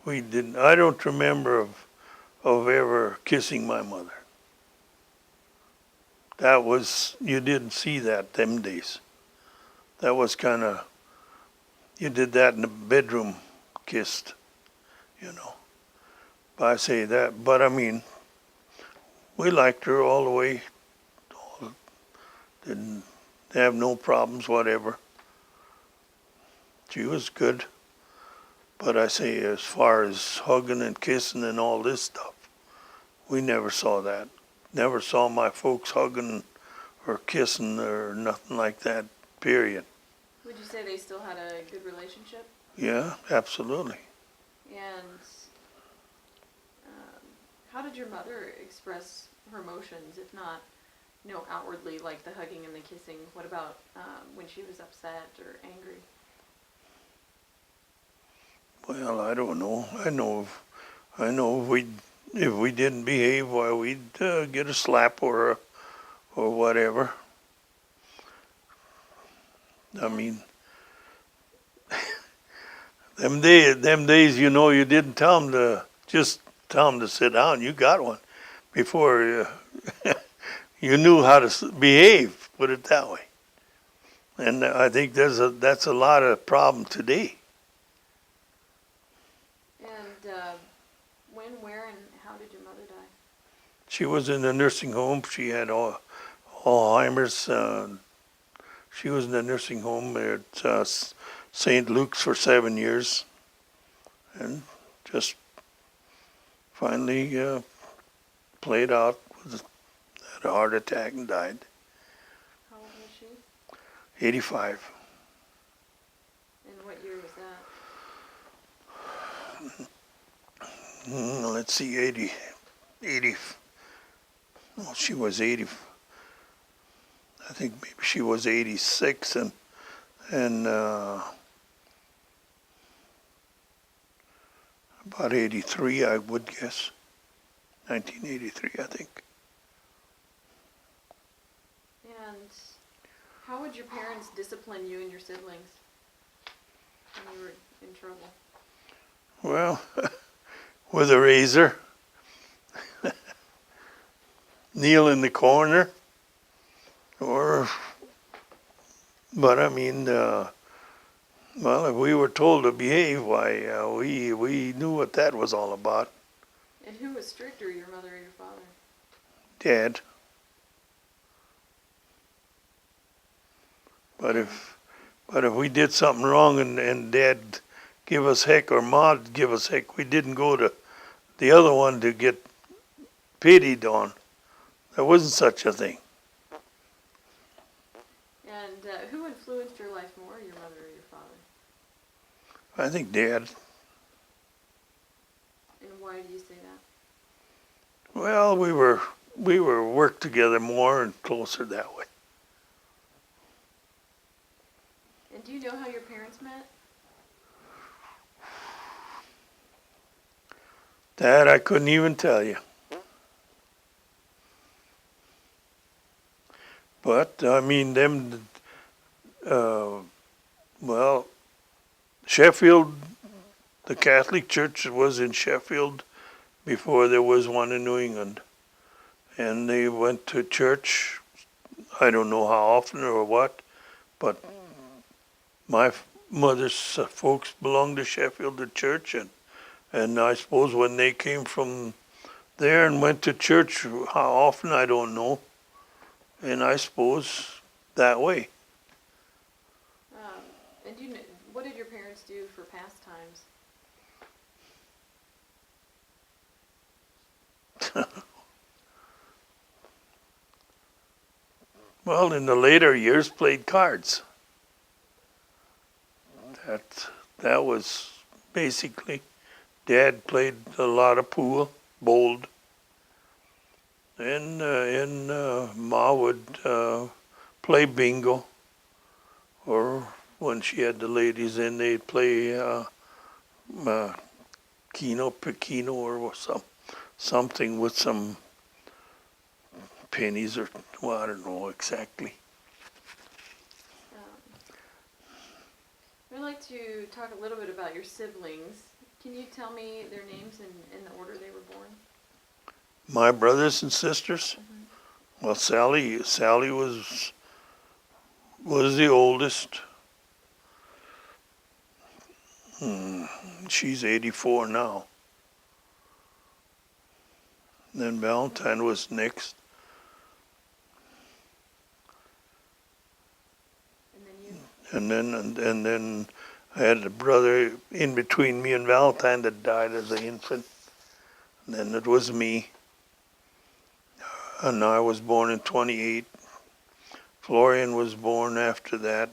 we didn't. I don't remember of ever kissing my mother. That was, you didn't see that them days. That was kind of, you did that in the bedroom, kissed, you know. But I say that, but I mean, we liked her all the way. Didn't have no problems, whatever. She was good. But I say, as far as hugging and kissing and all this stuff, we never saw that. Never saw my folks hugging or kissing or nothing like that, period. Would you say they still had a good relationship? Yeah, absolutely. And how did your mother express her emotions, if not, outwardly, like the hugging and the kissing? What about when she was upset or angry? Well, I don't know. I know if we didn't behave, why we'd get a slap or whatever. I mean, them days, you didn't tell them to sit down. You got one before you knew how to behave. Put it that way. And I think that's a lot of problem today. And when, where, and how did your mother die? She was in a nursing home. She had Alzheimer's. She was in a nursing home at St. Luke's for 7 years, and just finally played out, had a heart attack and died. How old was she? 85. And what year was that? Let's see, 80. No, she was 80. I think maybe she was 86 and about 83, I would guess. 1983, I think. And how would your parents discipline you and your siblings when you were in trouble? Well, with a razor, kneel in the corner, but I mean, well, if we were told to behave, why, we knew what that was all about. And who was stricter, your mother or your father? Dad. But if we did something wrong and Dad give us heck or Ma'd give us heck, we didn't go to the other one to get pitied on. There wasn't such a thing. And who influenced your life more, your mother or your father? I think Dad. And why do you say that? Well, we were worked together more and closer that way. And do you know how your parents met? That I couldn't even tell you. But I mean, well, Sheffield, the Catholic Church was in Sheffield before there was one in New England. And they went to church, I don't know how often or what, but my mother's folks belonged to Sheffield, the church, and I suppose when they came from there and went to church, how often, I don't know. And I suppose that way. And do you know, what did your parents do for pastimes? Well, in the later years, played cards. That was basically, Dad played a lot of pool, bowled, and Ma would play bingo, or when she had the ladies in, they'd play Keno, Pekino, or something with some pennies, or well, I don't know exactly. I'd like to talk a little bit about your siblings. Can you tell me their names in the order they were born? My brothers and sisters? Mm-hmm. Well, Sally was the oldest. She's 84 now. Then Valentine was next. And then you? And then I had a brother in between me and Valentine that died as an infant. And then it was me. And I was born in 28. Florian was born after that.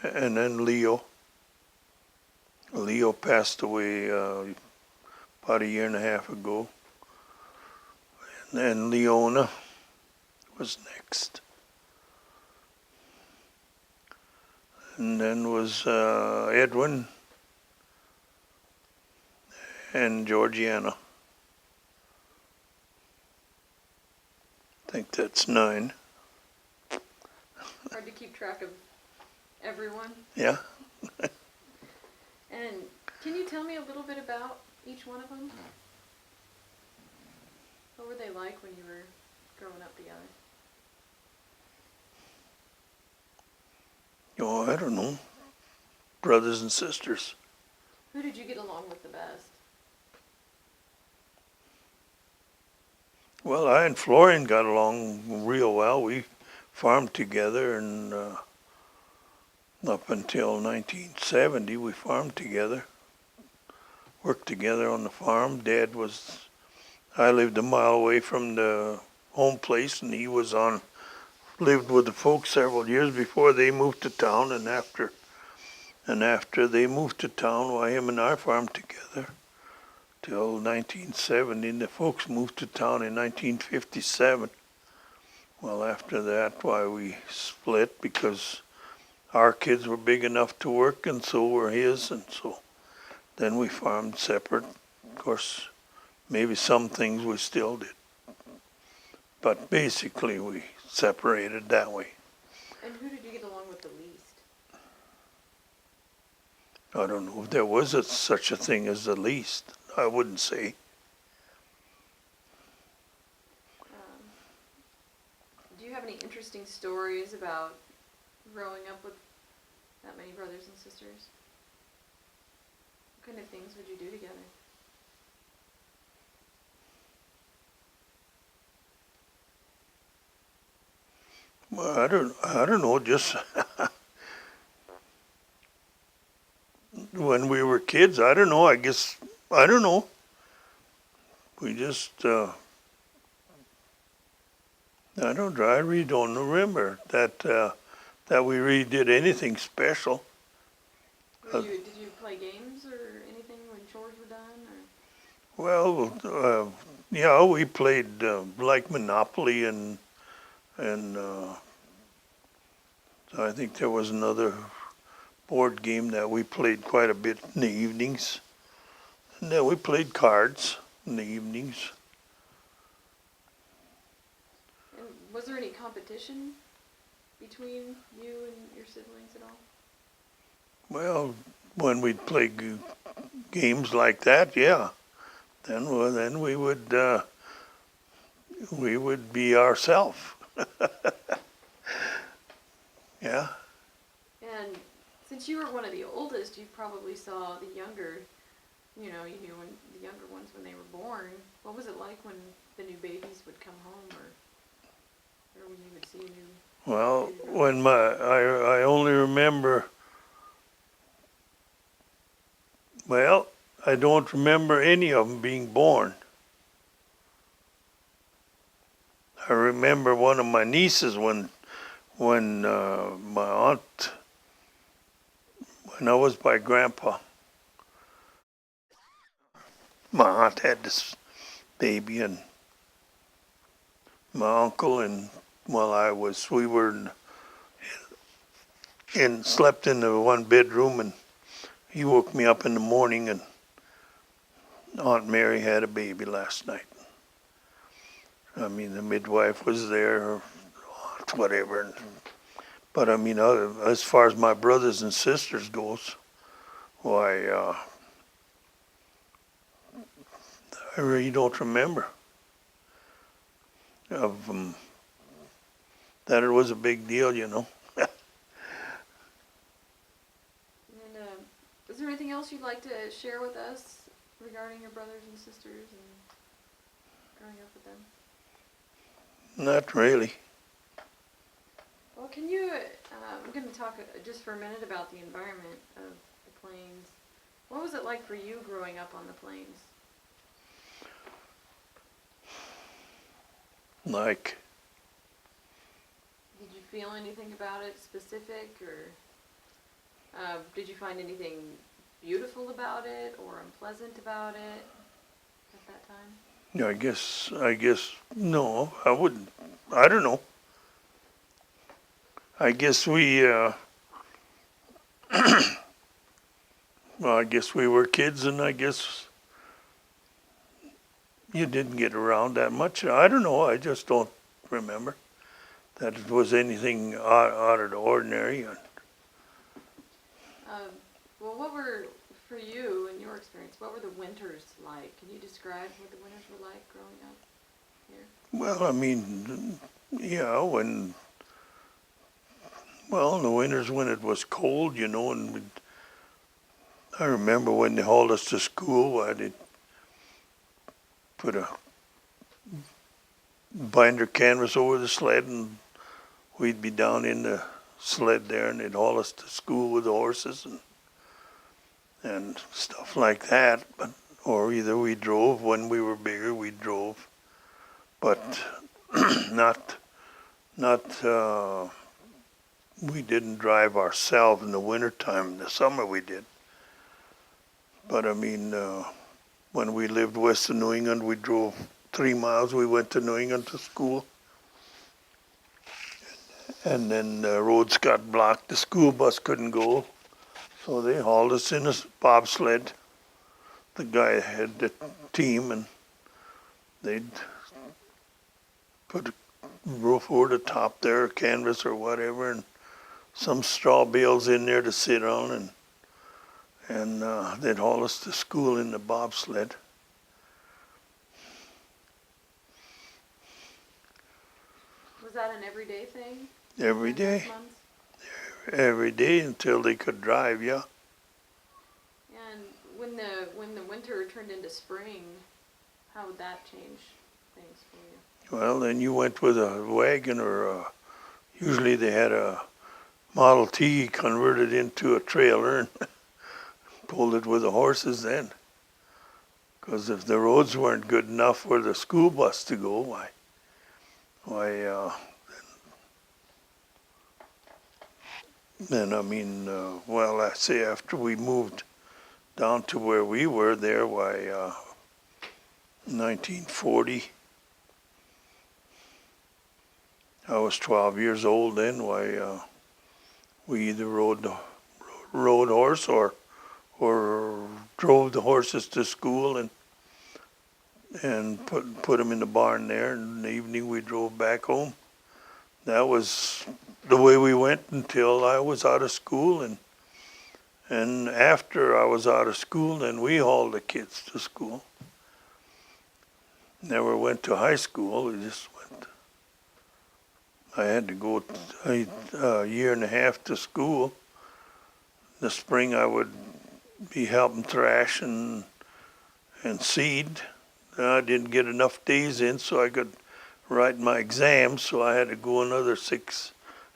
And then Leo. Leo passed away about a year and a half ago. And then Leona was next. And then was Edwin and Georgiana. I think that's 9. Hard to keep track of everyone. Yeah. And can you tell me a little bit about each one of them? What were they like when you were growing up together? Oh, I don't know. Brothers and sisters. Who did you get along with the best? Well, I and Florian got along real well. We farmed together, and up until 1970, we farmed together. Worked together on the farm. I lived a mile away from the home place, and he lived with the folks several years before they moved to town, and after they moved to town, why, him and I farmed together till 1970. And the folks moved to town in 1957. Well, after that, why, we split because our kids were big enough to work, and so were his, and so then we farmed separate. Of course, maybe some things we still did, but basically we separated that way. And who did you get along with the least? I don't know if there was such a thing as the least. I wouldn't say. Do you have any interesting stories about growing up with that many brothers and sisters? What kind of things would you do together? Well, I don't know, just when we were kids, I don't know, I guess, I don't know. We just, I really don't remember that we really did anything special. Did you play games or anything when chores were done? Well, yeah, we played like Monopoly and I think there was another board game that we played quite a bit in the evenings. And then we played cards in the evenings. And was there any competition between you and your siblings at all? Well, when we'd play games like that, yeah, then we would be ourselves. Yeah. And since you were one of the oldest, you probably saw the younger, you knew when the younger ones when they were born. What was it like when the new babies would come home, or when you would see a new Well, baby? when I only remember, well, I don't remember any of them being born. I remember one of my nieces when my aunt, when I was by grandpa, my aunt had this baby, and my uncle and we were slept in the one bedroom, and he woke me up in the morning, and Aunt Mary had a baby last night. I mean, the midwife was there, or whatever. But I mean, as far as my brothers and sisters goes, why, I really don't remember of that it was a big deal, you know. And is there anything else you'd like to share with us regarding your brothers and sisters and growing up with them? Not really. Well, can you, I'm going to talk just for a minute about the environment of the plains. What was it like for you growing up on the plains? Like, Did you feel anything about it specific, or did you find anything beautiful about it or unpleasant about it at that time? I guess, no, I wouldn't, I don't know. I guess well, I guess we were kids, and I guess you didn't get around that much. I don't know, I just don't remember that it was anything out of the ordinary. Well, what were, for you in your experience, what were the winters like? Can you describe what the winters were like growing up here? Well, I mean, yeah, in the winters when it was cold, you know, and I remember when they hauled us to school, they'd put a binder canvas over the sled, and we'd be down in the sled there, and they'd haul us to school with the horses and stuff like that. But or either we drove when we were bigger, we drove, but not we didn't drive ourselves in the wintertime. In the summer we did. But I mean, when we lived west of New England, we drove 3 miles. We went to New England to school. And then the roads got blocked. The school bus couldn't go. So they hauled us in a bobsled. The guy had the team, and they'd put a roof over the top there, canvas or whatever, and some straw bales in there to sit on, and they'd haul us to school in the bobsled. Was that an everyday thing? Every during those day. months? Every day until they could drive, yeah. And when the winter turned into spring, how would that change things for you? Well, then you went with a wagon, or usually they had a Model T converted into a trailer and pulled it with the horses then. Because if the roads weren't good enough for the school bus to go, why, then I mean, well, I say after we moved down to where we were there, 1940, I was 12 years old then, we either rode horse or drove the horses to school and put them in the barn there, and in the evening we drove back home. That was the way we went until I was out of school, and after I was out of school, then we hauled the kids to school. Never went to high school, we just went. I had to go a year and a half to school. In the spring I would be helping thrash and seed. I didn't get enough days in so I could write my exams, so I had to go another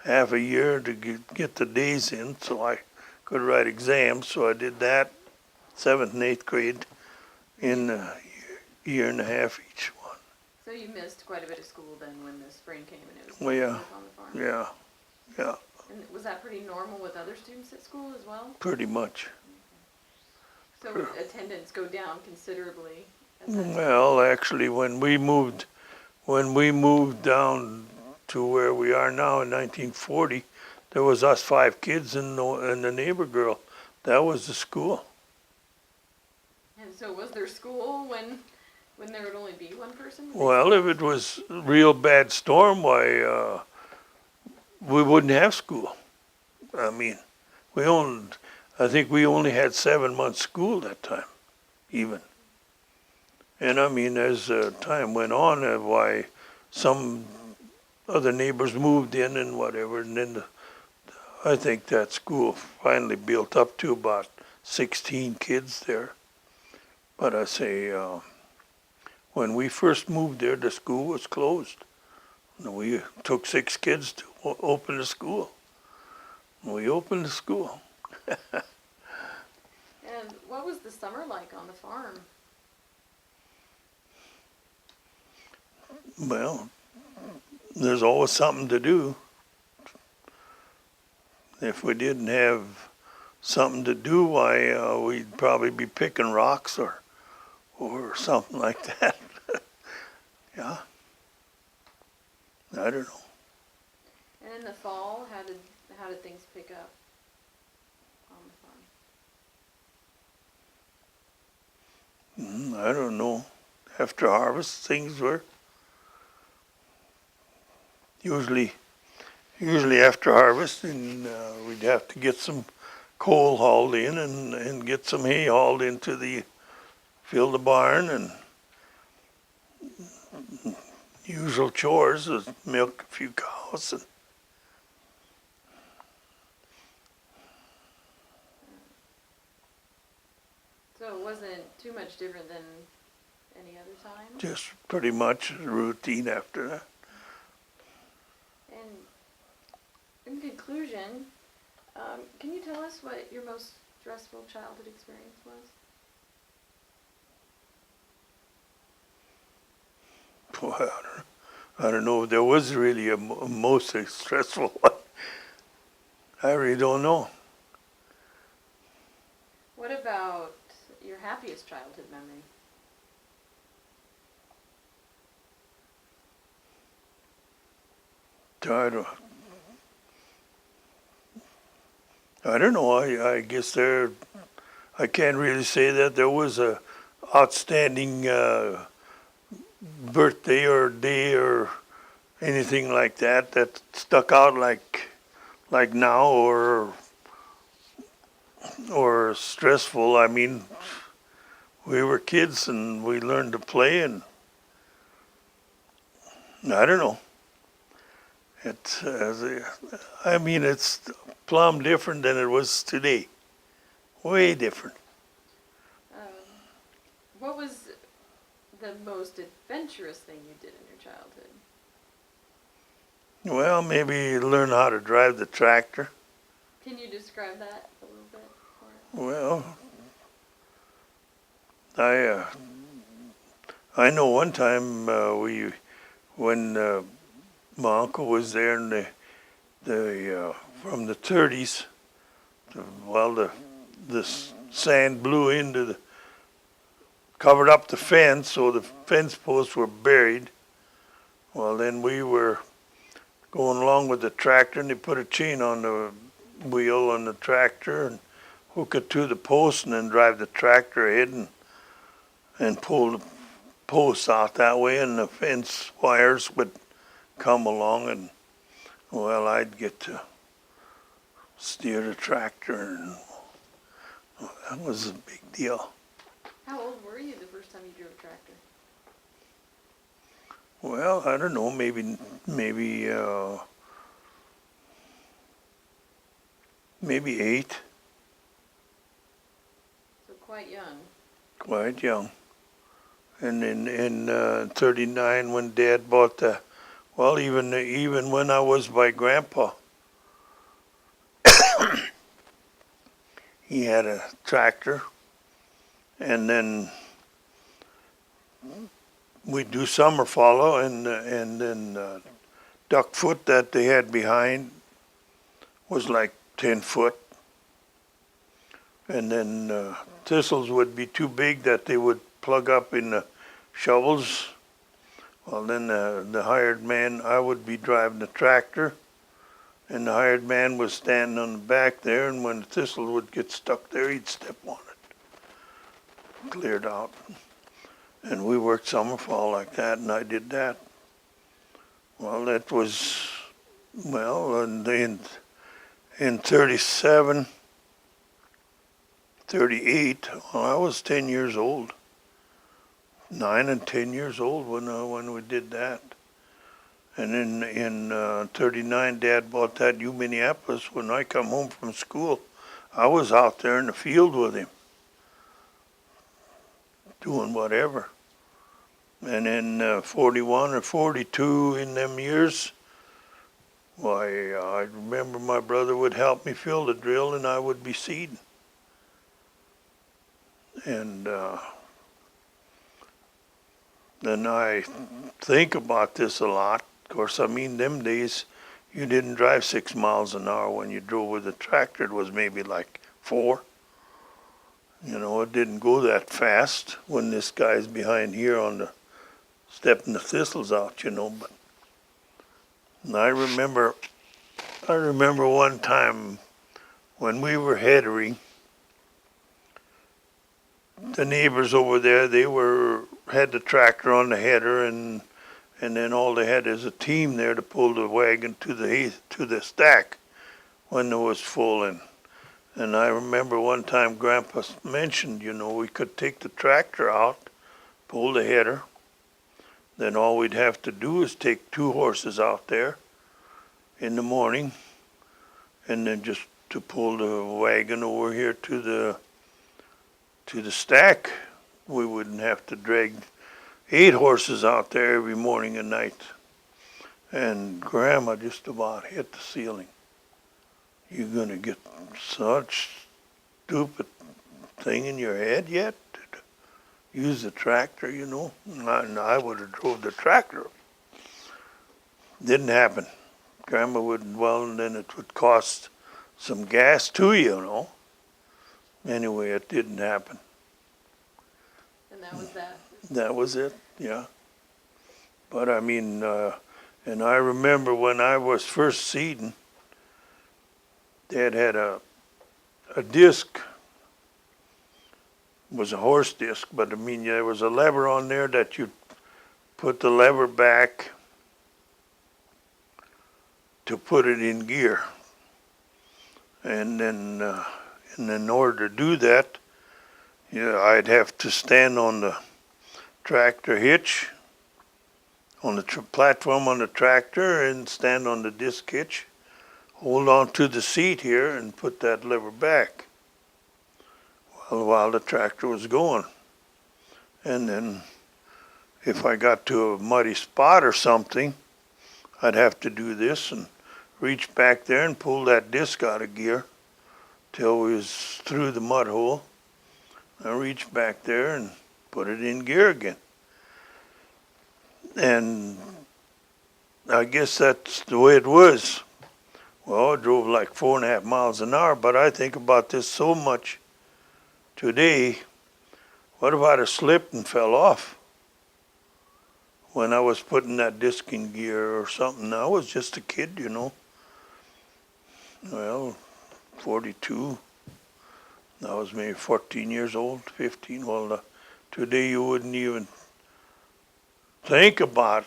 half a year to get the days in so I could write exams. So I did that 7th and 8th grade in a year and a half each one. So you missed quite a bit of school then when the spring came and it was Well, yeah, on the farm? yeah, And was that pretty normal with other students at school as well? pretty much. So attendance go down considerably at that time? Well, actually, when we moved down to where we are now in 1940, there was us 5 kids and the neighbor girl. That was the school. And so was there school when there would only be one person? Well, if it was a real bad storm, why, we wouldn't have school. I mean, I think we only had 7 months school that time, even. And I mean, as time went on, why some other neighbors moved in and whatever, and then I think that school finally built up to about 16 kids there. But I say, when we first moved there, the school was closed. And we took 6 kids to open the school. We opened the school. And what was the summer like on the farm? Well, there's always something to do. If we didn't have something to do, why, we'd probably be picking rocks or something like that. Yeah. I don't know. And in the fall, how did things pick up on the farm? I don't know. After harvest, things were usually after harvest, and we'd have to get some coal hauled in and get some hay hauled into fill the barn, and usual chores was milk a few cows. So it wasn't too much different than any other time? Just pretty much routine after that. And in conclusion, can you tell us what your most stressful childhood experience was? Boy, I don't know if there was really a most stressful one. I really don't know. What about your happiest childhood memory? I don't know. I guess I can't really say that there was a outstanding birthday or day or anything like that stuck out like now or stressful. I mean, we were kids and we learned to play, and I don't know. It's plumb different than it was today. Way different. What was the most adventurous thing you did in your childhood? Well, maybe learn how to drive the tractor. Can you describe that a little bit for us? Well, I know one time when my uncle was there and the from the 30s, the sand blew into covered up the fence, so the fence posts were buried. Well, then we were going along with the tractor, and they put a chain on the wheel on the tractor and hook it to the post, and then drive the tractor ahead and pull the posts out that way, and the fence wires would come along, and well, I'd get to steer the tractor, and that was a big deal. How old were you the first time you drove a tractor? Well, I don't know, maybe 8, So quite young. quite young. And in 39, when Dad bought even when I was by Grandpa, he had a tractor, and then we'd do summer follow, and then duck foot that they had behind was like 10 foot. And then thistles would be too big that they would plug up in the shovels. Well, then the hired man, I would be driving the tractor, and the hired man was standing on the back there, and when the thistle would get stuck there, he'd step on it. Cleared out. And we worked summer fall like that, and I did that. Well, that was, and in 37, 38, well, I was 10 years old. 9 and 10 years old when we did that. And in 39, Dad bought that U Minneapolis. When I come home from school, I was out there in the field with him, doing whatever. And in 41 or 42, in them years, why, I remember my brother would help me fill the drill, and I would be seeding. And then I think about this a lot. Of course, I mean, them days, you didn't drive 6 miles an hour when you drove with a tractor. It was maybe like 4. You know, it didn't go that fast when this guy's behind here on the stepping the thistles out, you know. But and I remember one time when we were headering, the neighbors over there, they had the tractor on the header, and then all they had is a team there to pull the wagon to the stack when it was full. And I remember one time Grandpa mentioned, you know, we could take the tractor out, pull the header, then all we'd have to do is take 2 horses out there in the morning, and then just to pull the wagon over here to the stack. We wouldn't have to drag 8 horses out there every morning and night. And Grandma just about hit the ceiling. You're going to get such stupid thing in your head yet? To use the tractor, you know? And I would have drove the tractor. Didn't happen. Grandma wouldn't, and then it would cost some gas too, you know? Anyway, it didn't happen. And that was that? That was it, yeah. But I mean, and I remember when I was first seeding, Dad had a disc. It was a horse disc, but I mean, there was a lever on there that you put the lever back to put it in gear. And then in order to do that, I'd have to stand on the tractor hitch, on the platform on the tractor, and stand on the disc hitch, hold on to the seat here, and put that lever back while the tractor was going. And then if I got to a muddy spot or something, I'd have to do this and reach back there and pull that disc out of gear till we was through the mud hole. I reach back there and put it in gear again. And I guess that's the way it was. Well, I drove like 4.5 miles an hour, but I think about this so much today. What if I'd have slipped and fell off when I was putting that disc in gear or something? I was just a kid, you know. Well, 42. I was maybe 14 years old, 15. Well, today you wouldn't even think about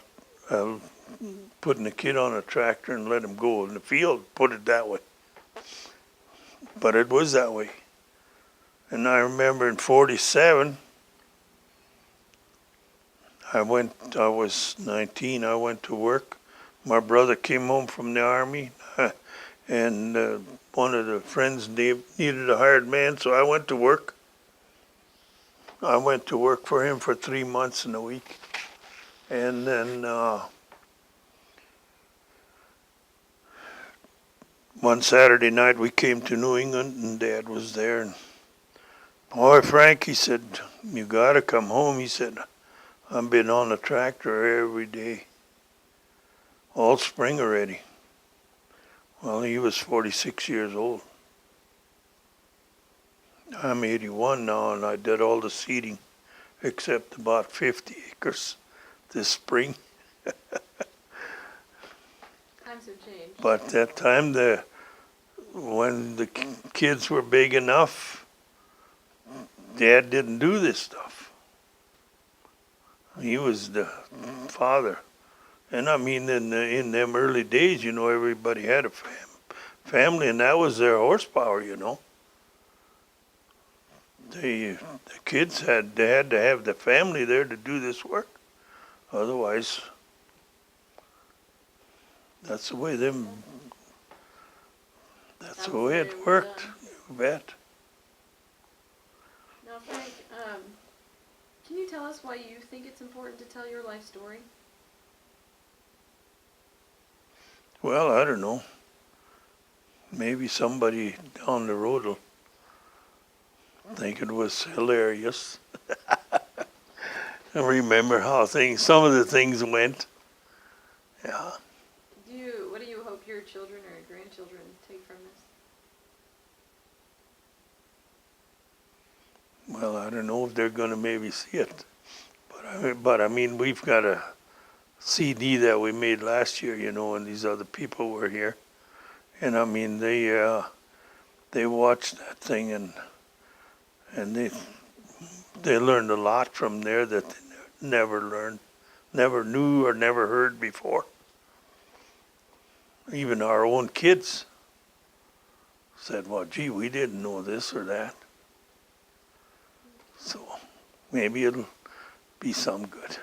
putting a kid on a tractor and let him go in the field, put it that way. But it was that way. And I remember in 47, I was 19, I went to work. My brother came home from the army, and one of the friends needed a hired man, so I went to work. I went to work for him for 3 months and a week. And then one Saturday night we came to New England and Dad was there. And, boy, Frank, he said, you got to come home. He said, I've been on the tractor every day, all spring already. Well, he was 46 years old. I'm 81 now, and I did all the seeding except about 50 acres this spring. Times have changed. But that time, when the kids were big enough, Dad didn't do this stuff. He was the father. And I mean, in them early days, you know, everybody had a family, and that was their horsepower, you know. The kids had to have the family there to do this work. Otherwise, that's the way it worked. You bet. Now, Frank, can you tell us why you think it's important to tell your life story? Well, I don't know. Maybe somebody down the road will think it was hilarious. I remember how some of the things went. Yeah. What do you hope your children or grandchildren take from this? Well, I don't know if they're going to maybe see it. But I mean, we've got a CD that we made last year, you know, and these other people were here. And I mean, they watched that thing and they learned a lot from there that they never knew or never heard before. Even our own kids said, well, gee, we didn't know this or that. So maybe it'll be some good.